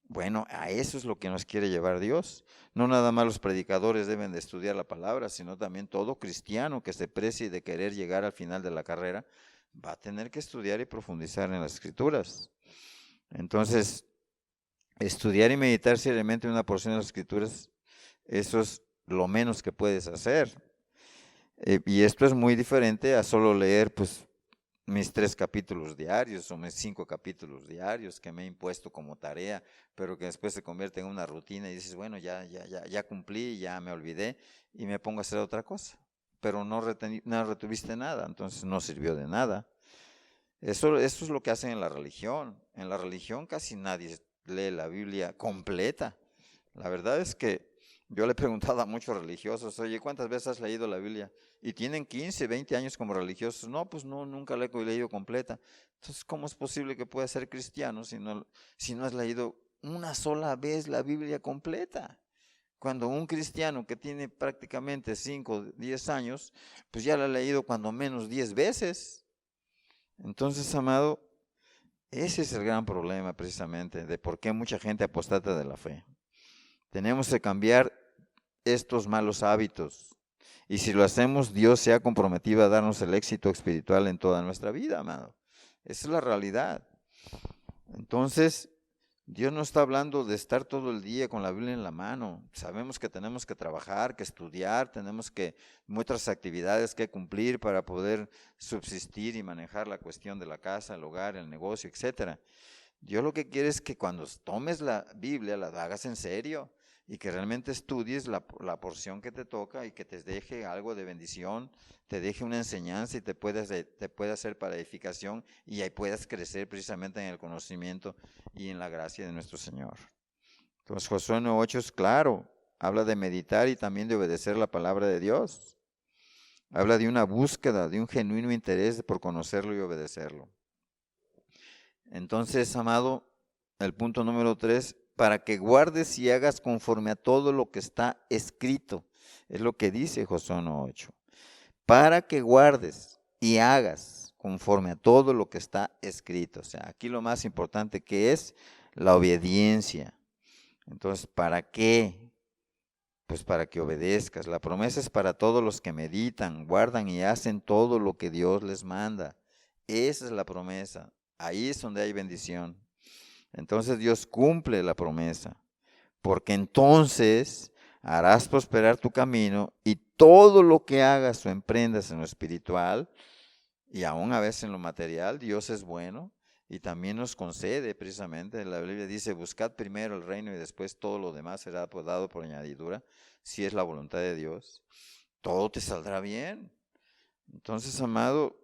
Bueno, a eso es lo que nos quiere llevar Dios. No nada más los predicadores deben de estudiar la palabra, sino también todo cristiano que se precie de querer llegar al final de la carrera va a tener que estudiar y profundizar en las Escrituras. Entonces, estudiar y meditar seriamente una porción de las Escrituras, eso es lo menos que puedes hacer. Y esto es muy diferente a solo leer pues mis 3 capítulos diarios o mis 5 capítulos diarios que me he impuesto como tarea, pero que después se convierte en una rutina y dices, bueno, ya cumplí, ya me olvidé y me pongo a hacer otra cosa, pero no retuviste nada, entonces no sirvió de nada. Eso es lo que hacen en la religión. En la religión casi nadie lee la Biblia completa. La verdad es que yo le he preguntado a muchos religiosos, oye, ¿cuántas veces has leído la Biblia? Y tienen 15, 20 años como religiosos. No, pues no, nunca la he leído completa. Entonces, ¿cómo es posible que puedas ser cristiano si no has leído una sola vez la Biblia completa? Cuando un cristiano que tiene prácticamente 5, 10 años, pues ya la ha leído cuando menos 10 veces. Entonces, amado, ese es el gran problema precisamente de por qué mucha gente apostata de la fe. Tenemos que cambiar estos malos hábitos. Y si lo hacemos, Dios se ha comprometido a darnos el éxito espiritual en toda nuestra vida, amado. Esa es la realidad. Entonces, Dios no está hablando de estar todo el día con la Biblia en la mano. Sabemos que tenemos que trabajar, que estudiar, tenemos que muchas actividades que cumplir para poder subsistir y manejar la cuestión de la casa, el hogar, el negocio, etcétera. Dios lo que quiere es que cuando tomes la Biblia la hagas en serio y que realmente estudies la porción que te toca y que te deje algo de bendición, te deje una enseñanza y te pueda hacer para edificación y ahí puedas crecer precisamente en el conocimiento y en la gracia de nuestro Señor. Entonces Josué 9:8 es claro, habla de meditar y también de obedecer la palabra de Dios. Habla de una búsqueda, de un genuino interés por conocerlo y obedecerlo. Entonces, amado, el punto número 3, para que guardes y hagas conforme a todo lo que está escrito. Es lo que dice Josué 1:8. Para que guardes y hagas conforme a todo lo que está escrito. O sea, aquí lo más importante que es la obediencia. Entonces, ¿para qué? Pues para que obedezcas. La promesa es para todos los que meditan, guardan y hacen todo lo que Dios les manda. Esa es la promesa. Ahí es donde hay bendición. Entonces Dios cumple la promesa, porque entonces harás prosperar tu camino y todo lo que hagas o emprendas en lo espiritual y aún a veces en lo material, Dios es bueno y también nos concede precisamente. La Biblia dice, buscad primero el reino y después todo lo demás será dado por añadidura, si es la voluntad de Dios. Todo te saldrá bien. Entonces, amado,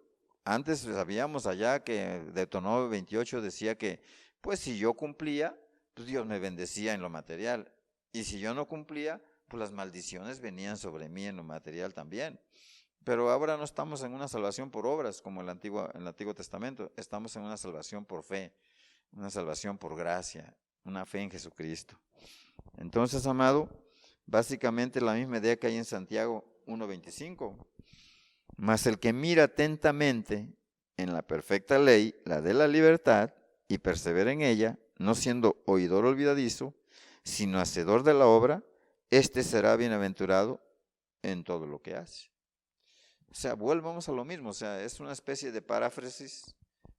antes sabíamos allá que Deuteronomio 28 decía que pues si yo cumplía, pues Dios me bendecía en lo material. Y si yo no cumplía, pues las maldiciones venían sobre mí en lo material también. Pero ahora no estamos en una salvación por obras como en el Antiguo Testamento. Estamos en una salvación por fe, una salvación por gracia, una fe en Jesucristo. Entonces, amado, básicamente la misma idea que hay en Santiago 1:25. Mas el que mira atentamente en la perfecta ley, la de la libertad, y persevera en ella, no siendo oidor olvidadizo, sino hacedor de la obra, éste será bienaventurado en todo lo que hace. O sea, volvamos a lo mismo, o sea, es una especie de paráfrasis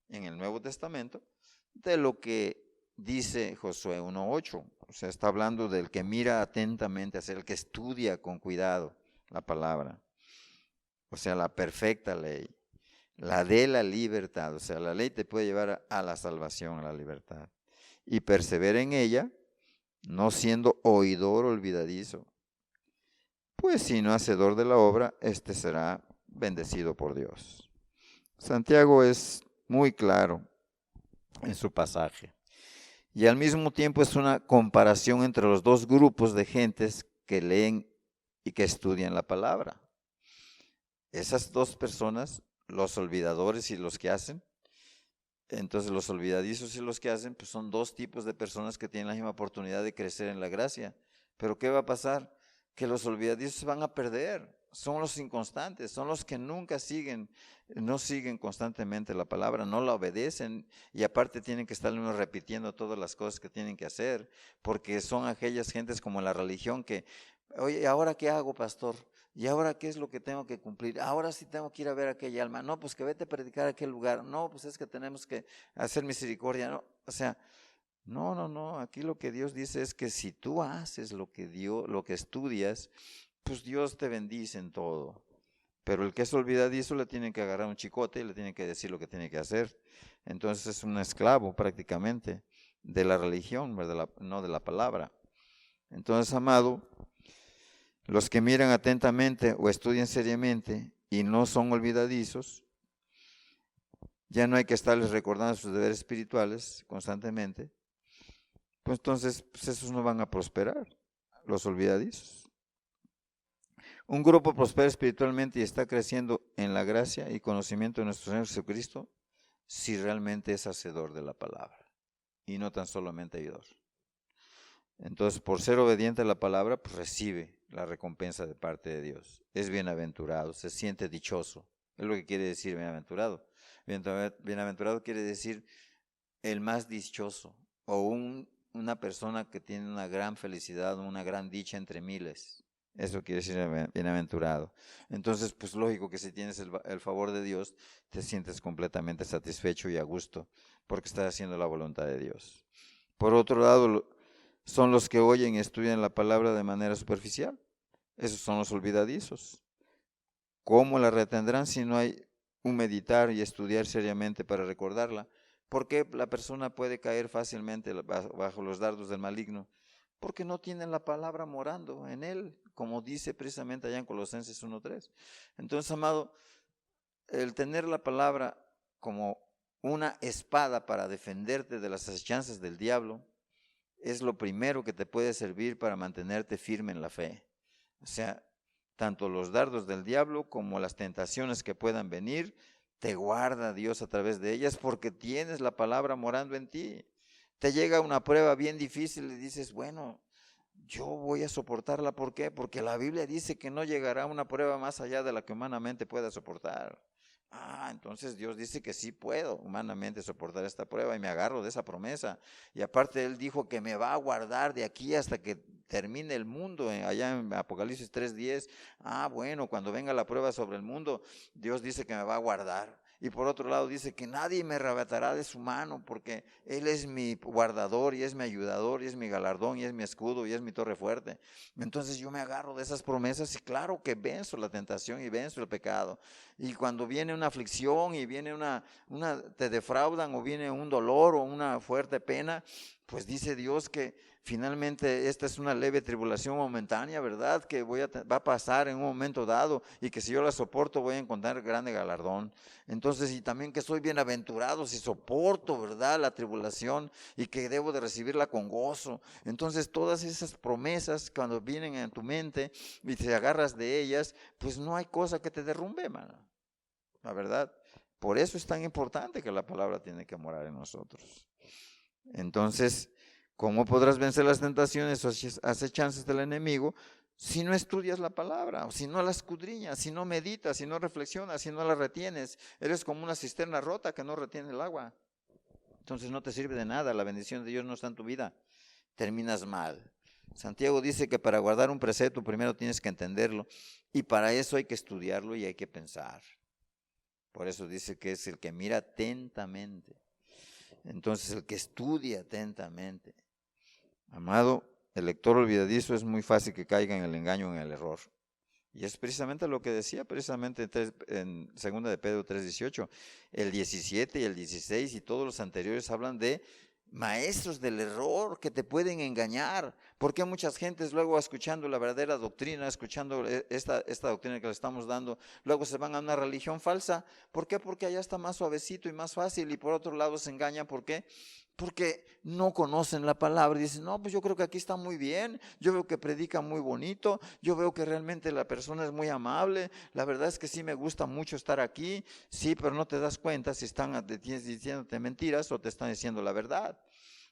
en el Nuevo Testamento de lo que dice Josué 1:8. O sea, está hablando del que mira atentamente, es el que estudia con cuidado la palabra. O sea, la perfecta ley. La de la libertad, o sea, la ley te puede llevar a la salvación, a la libertad. Y persevera en ella, no siendo oidor olvidadizo. Pues si no hacedor de la obra, este será bendecido por Dios. Santiago es muy claro en su pasaje. Y al mismo tiempo es una comparación entre los dos grupos de gentes que leen y que estudian la palabra. Esas dos personas, los olvidadores y los que hacen, entonces los olvidadizos y los que hacen, pues son dos tipos de personas que tienen la misma oportunidad de crecer en la gracia. Pero ¿qué va a pasar? Que los olvidadizos van a perder. son los inconstantes, son los que nunca no siguen constantemente la palabra, no la obedecen y aparte tienen que estar uno repitiendo todas las cosas que tienen que hacer, porque son aquellas gentes como la religión que, oye, ¿ahora qué hago, pastor? ¿Y ahora qué es lo que tengo que cumplir? Ahora sí tengo que ir a ver a aquella alma. No, pues que vete a predicar a aquel lugar. No, pues es que tenemos que hacer misericordia. No, o sea, no. Aquí lo que Dios dice es que si tú haces lo que estudias, pues Dios te bendice en todo. Pero el que es olvidadizo le tienen que agarrar un chicote y le tienen que decir lo que tiene que hacer. Entonces es un esclavo prácticamente de la religión, ¿verdad? No de la palabra. Entonces, amado, los que miran atentamente o estudian seriamente y no son olvidadizos, ya no hay que estarles recordando sus deberes espirituales constantemente, pues entonces esos no van a prosperar, los olvidadizos. Un grupo prospera espiritualmente y está creciendo en la gracia y conocimiento de nuestro Señor Jesucristo si realmente es hacedor de la palabra y no tan solamente oidor. Entonces, por ser obediente a la palabra, pues recibe la recompensa de parte de Dios. Es bienaventurado, se siente dichoso. Es lo que quiere decir bienaventurado. Bienaventurado quiere decir el más dichoso o una persona que tiene una gran felicidad, una gran dicha entre miles. Eso quiere decir bienaventurado. Entonces, pues lógico que si tienes el favor de Dios, te sientes completamente satisfecho y a gusto porque estás haciendo la voluntad de Dios. Por otro lado, son los que oyen y estudian la palabra de manera superficial. Esos son los olvidadizos. ¿Cómo la retendrán si no hay un meditar y estudiar seriamente para recordarla? ¿Por qué la persona puede caer fácilmente bajo los dardos del maligno? Porque no tienen la palabra morando en él, como dice precisamente allá en Colosenses 1:3. Entonces, amado, el tener la palabra como una espada para defenderte de las acechanzas del diablo es lo primero que te puede servir para mantenerte firme en la fe. O sea, tanto los dardos del diablo como las tentaciones que puedan venir, te guarda Dios a través de ellas porque tienes la palabra morando en ti. Te llega una prueba bien difícil y dices, bueno, yo voy a soportarla. ¿Por qué? Porque la Biblia dice que no llegará una prueba más allá de la que humanamente pueda soportar. Entonces Dios dice que sí puedo humanamente soportar esta prueba y me agarro de esa promesa. Y aparte Él dijo que me va a guardar de aquí hasta que termine el mundo, allá en Apocalipsis 3:10. Bueno, cuando venga la prueba sobre el mundo, Dios dice que me va a guardar. Y por otro lado dice que nadie me arrebatará de su mano porque Él es mi guardador y es mi ayudador y es mi galardón y es mi escudo y es mi torre fuerte. Entonces yo me agarro de esas promesas y claro que venzo la tentación y venzo el pecado. Y cuando viene una aflicción y viene te defraudan o viene un dolor o una fuerte pena, pues dice Dios que finalmente esta es una leve tribulación momentánea, ¿verdad? Que va a pasar en un momento dado y que si yo la soporto voy a encontrar grande galardón. Entonces, y también que soy bienaventurado si soporto, ¿verdad? La tribulación y que debo de recibirla con gozo. Entonces, todas esas promesas cuando vienen en tu mente y te agarras de ellas, pues no hay cosa que te derrumbe, mano. La verdad. Por eso es tan importante que la palabra tiene que morar en nosotros. Entonces, ¿cómo podrás vencer las tentaciones o acechanzas del enemigo si no estudias la palabra, o si no la escudriñas, si no meditas, si no reflexionas, si no la retienes? Eres como una cisterna rota que no retiene el agua. Entonces no te sirve de nada, la bendición de Dios no está en tu vida. Terminas mal. Santiago dice que para guardar un precepto primero tienes que entenderlo y para eso hay que estudiarlo y hay que pensar. Por eso dice que es el que mira atentamente. Entonces el que estudia atentamente. Amado, el lector olvidadizo es muy fácil que caiga en el engaño, en el error. Y es precisamente lo que decía precisamente en 2 de Pedro 3:18. El 17 y el 16 y todos los anteriores hablan de maestros del error que te pueden engañar. Porque muchas gentes luego escuchando la verdadera doctrina, escuchando esta doctrina que le estamos dando, luego se van a una religión falsa. ¿Por qué? Porque allá está más suavecito y más fácil y por otro lado se engañan. ¿Por qué? Porque no conocen la palabra y dicen, no, pues yo creo que aquí está muy bien, yo veo que predica muy bonito, yo veo que realmente la persona es muy amable, la verdad es que sí me gusta mucho estar aquí, sí, pero no te das cuenta si están diciéndote mentiras o te están diciendo la verdad.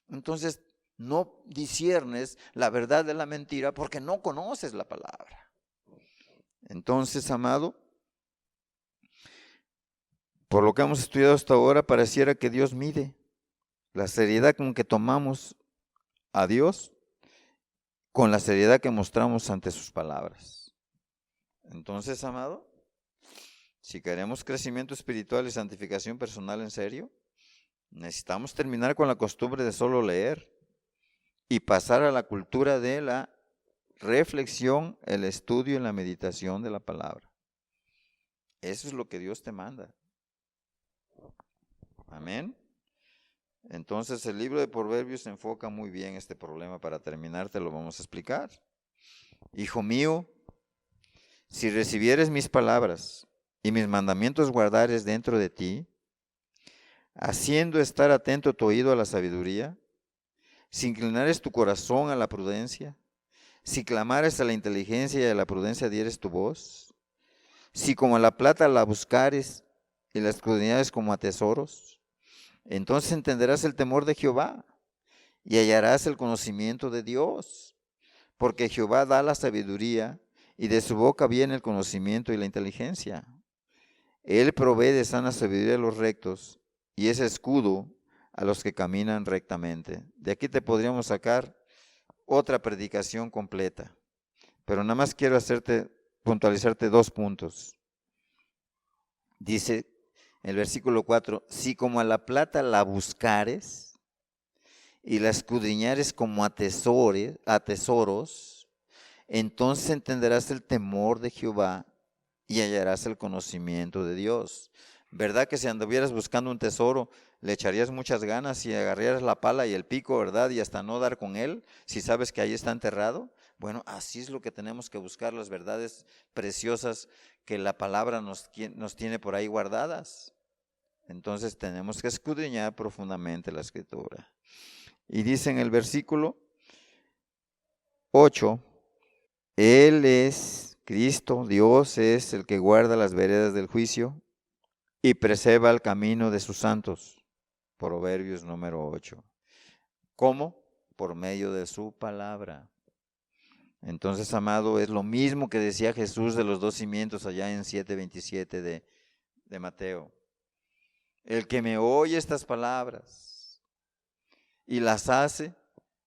Entonces, no disciernes la verdad de la mentira porque no conoces la palabra. Entonces, amado, por lo que hemos estudiado hasta ahora, pareciera que Dios mide la seriedad con que tomamos a Dios con la seriedad que mostramos ante sus palabras. Entonces, amado, si queremos crecimiento espiritual y santificación personal en serio, necesitamos terminar con la costumbre de solo leer y pasar a la cultura de la reflexión, el estudio y la meditación de la palabra. Eso es lo que Dios te manda. Amén. Entonces el libro de Proverbios enfoca muy bien este problema. Para terminar te lo vamos a explicar. Hijo mío, si recibieres mis palabras y mis mandamientos guardares dentro de ti, haciendo estar atento tu oído a la sabiduría, si inclinares tu corazón a la prudencia, si clamares a la inteligencia y a la prudencia dieres tu voz, si como a la plata la buscares y la escudriñares como a tesoros, entonces entenderás el temor de Jehová y hallarás el conocimiento de Dios, porque Jehová da la sabiduría y de su boca viene el conocimiento y la inteligencia. Él provee de sana sabiduría a los rectos y es escudo a los que caminan rectamente. De aquí te podríamos sacar otra predicación completa, pero nada más quiero puntualizarte 2 puntos. Dice el versículo 4, si como a la plata la buscares y la escudriñares como a tesoros, entonces entenderás el temor de Jehová y hallarás el conocimiento de Dios. ¿Verdad que si anduvieras buscando un tesoro, le echarías muchas ganas y agarrarías la pala y el pico, verdad? Y hasta no dar con él, si sabes que ahí está enterrado. Bueno, así es lo que tenemos que buscar, las verdades preciosas que la palabra nos tiene por ahí guardadas. Entonces tenemos que escudriñar profundamente la Escritura. Y dice en el versículo 8, Él es Cristo, Dios es el que guarda las veredas del juicio y preserva el camino de sus santos. Proverbios número 8. ¿Cómo? Por medio de su palabra. Entonces, amado, es lo mismo que decía Jesús de los 2 cimientos allá en 7:27 de Mateo. El que me oye estas palabras y las hace,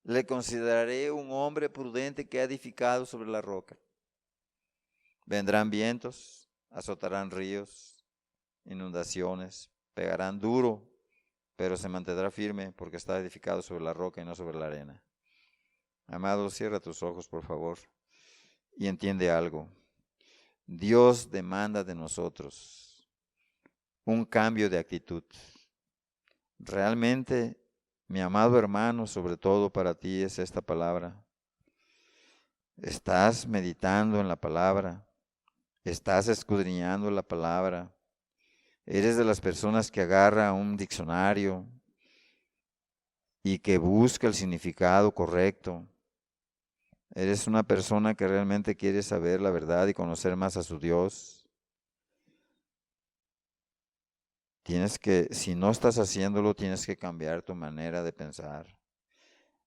le consideraré un hombre prudente que ha edificado sobre la roca. Vendrán vientos, azotarán ríos, inundaciones, pegarán duro, pero se mantendrá firme porque está edificado sobre la roca y no sobre la arena. Amado, cierra tus ojos, por favor, y entiende algo. Dios demanda de nosotros un cambio de actitud. Realmente, mi amado hermano, sobre todo para ti es esta palabra. Estás meditando en la palabra, estás escudriñando la palabra. Eres de las personas que agarra un diccionario y que busca el significado correcto. Eres una persona que realmente quiere saber la verdad y conocer más a su Dios. Si no estás haciéndolo, tienes que cambiar tu manera de pensar.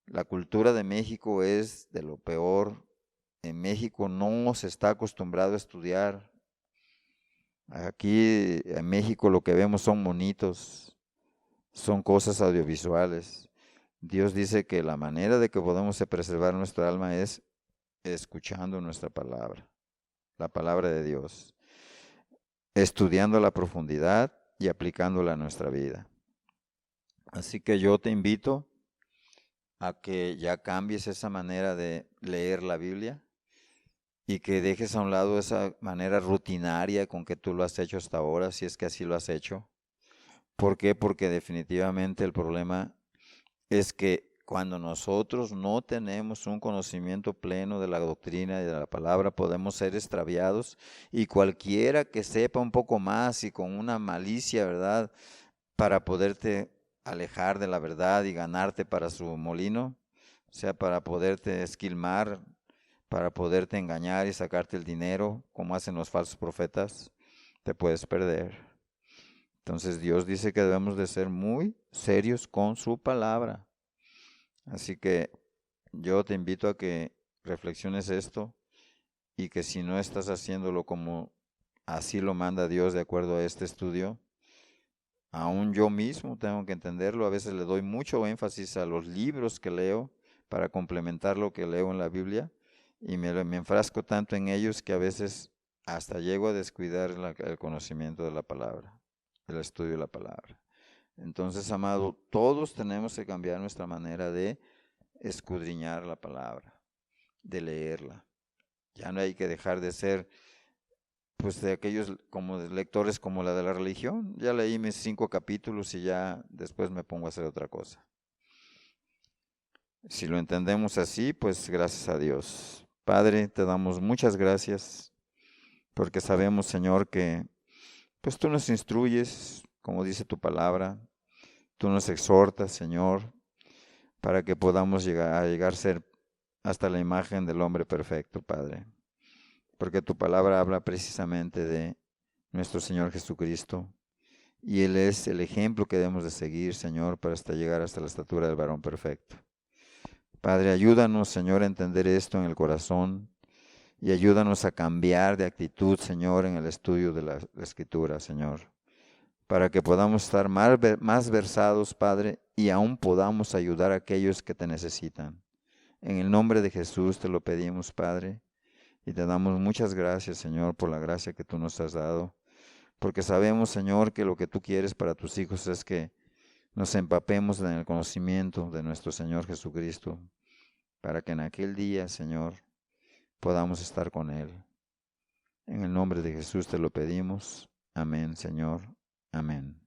La cultura de México es de lo peor. En México no se está acostumbrado a estudiar. Aquí en México lo que vemos son monitos, son cosas audiovisuales. Dios dice que la manera de que podemos preservar nuestra alma es escuchando nuestra palabra, la palabra de Dios, estudiando la profundidad y aplicándola a nuestra vida. Así que yo te invito a que ya cambies esa manera de leer la Biblia y que dejes a un lado esa manera rutinaria con que tú lo has hecho hasta ahora, si es que así lo has hecho. ¿Por qué? Porque definitivamente el problema es que cuando nosotros no tenemos un conocimiento pleno de la doctrina y de la palabra, podemos ser extraviados, y cualquiera que sepa un poco más y con una malicia, ¿verdad?, para poderte alejar de la verdad y ganarte para su molino, o sea, para poderte esquilmar, para poderte engañar y sacarte el dinero, como hacen los falsos profetas, te puedes perder. Entonces Dios dice que debemos de ser muy serios con su palabra. Así que yo te invito a que reflexiones esto y que si no estás haciéndolo como así lo manda Dios de acuerdo a este estudio, aún yo mismo tengo que entenderlo. A veces le doy mucho énfasis a los libros que leo para complementar lo que leo en la Biblia y me enfrasco tanto en ellos que a veces hasta llego a descuidar el conocimiento de la palabra, el estudio de la palabra. Entonces, amado, todos tenemos que cambiar nuestra manera de escudriñar la palabra, de leerla. Ya no hay que dejar de ser pues de aquellos como de lectores como la de la religión. Ya leí mis 5 capítulos y ya después me pongo a hacer otra cosa. Si lo entendemos así, pues gracias a Dios. Padre, te damos muchas gracias porque sabemos, Señor, que pues tú nos instruyes, como dice tu palabra, tú nos exhortas, Señor, para que podamos llegar a ser hasta la imagen del hombre perfecto, Padre. Porque tu palabra habla precisamente de nuestro Señor Jesucristo, y Él es el ejemplo que debemos de seguir, Señor, para hasta llegar hasta la estatura del varón perfecto. Padre, ayúdanos, Señor, a entender esto en el corazón, y ayúdanos a cambiar de actitud, Señor, en el estudio de la Escritura, Señor, para que podamos estar más versados, Padre, y aún podamos ayudar a aquellos que te necesitan. En el nombre de Jesús te lo pedimos, Padre, y te damos muchas gracias, Señor, por la gracia que tú nos has dado, porque sabemos, Señor, que lo que tú quieres para tus hijos es que nos empapemos en el conocimiento de nuestro Señor Jesucristo, para que en aquel día, Señor, podamos estar con Él. En el nombre de Jesús te lo pedimos. Amén, Señor. Amén.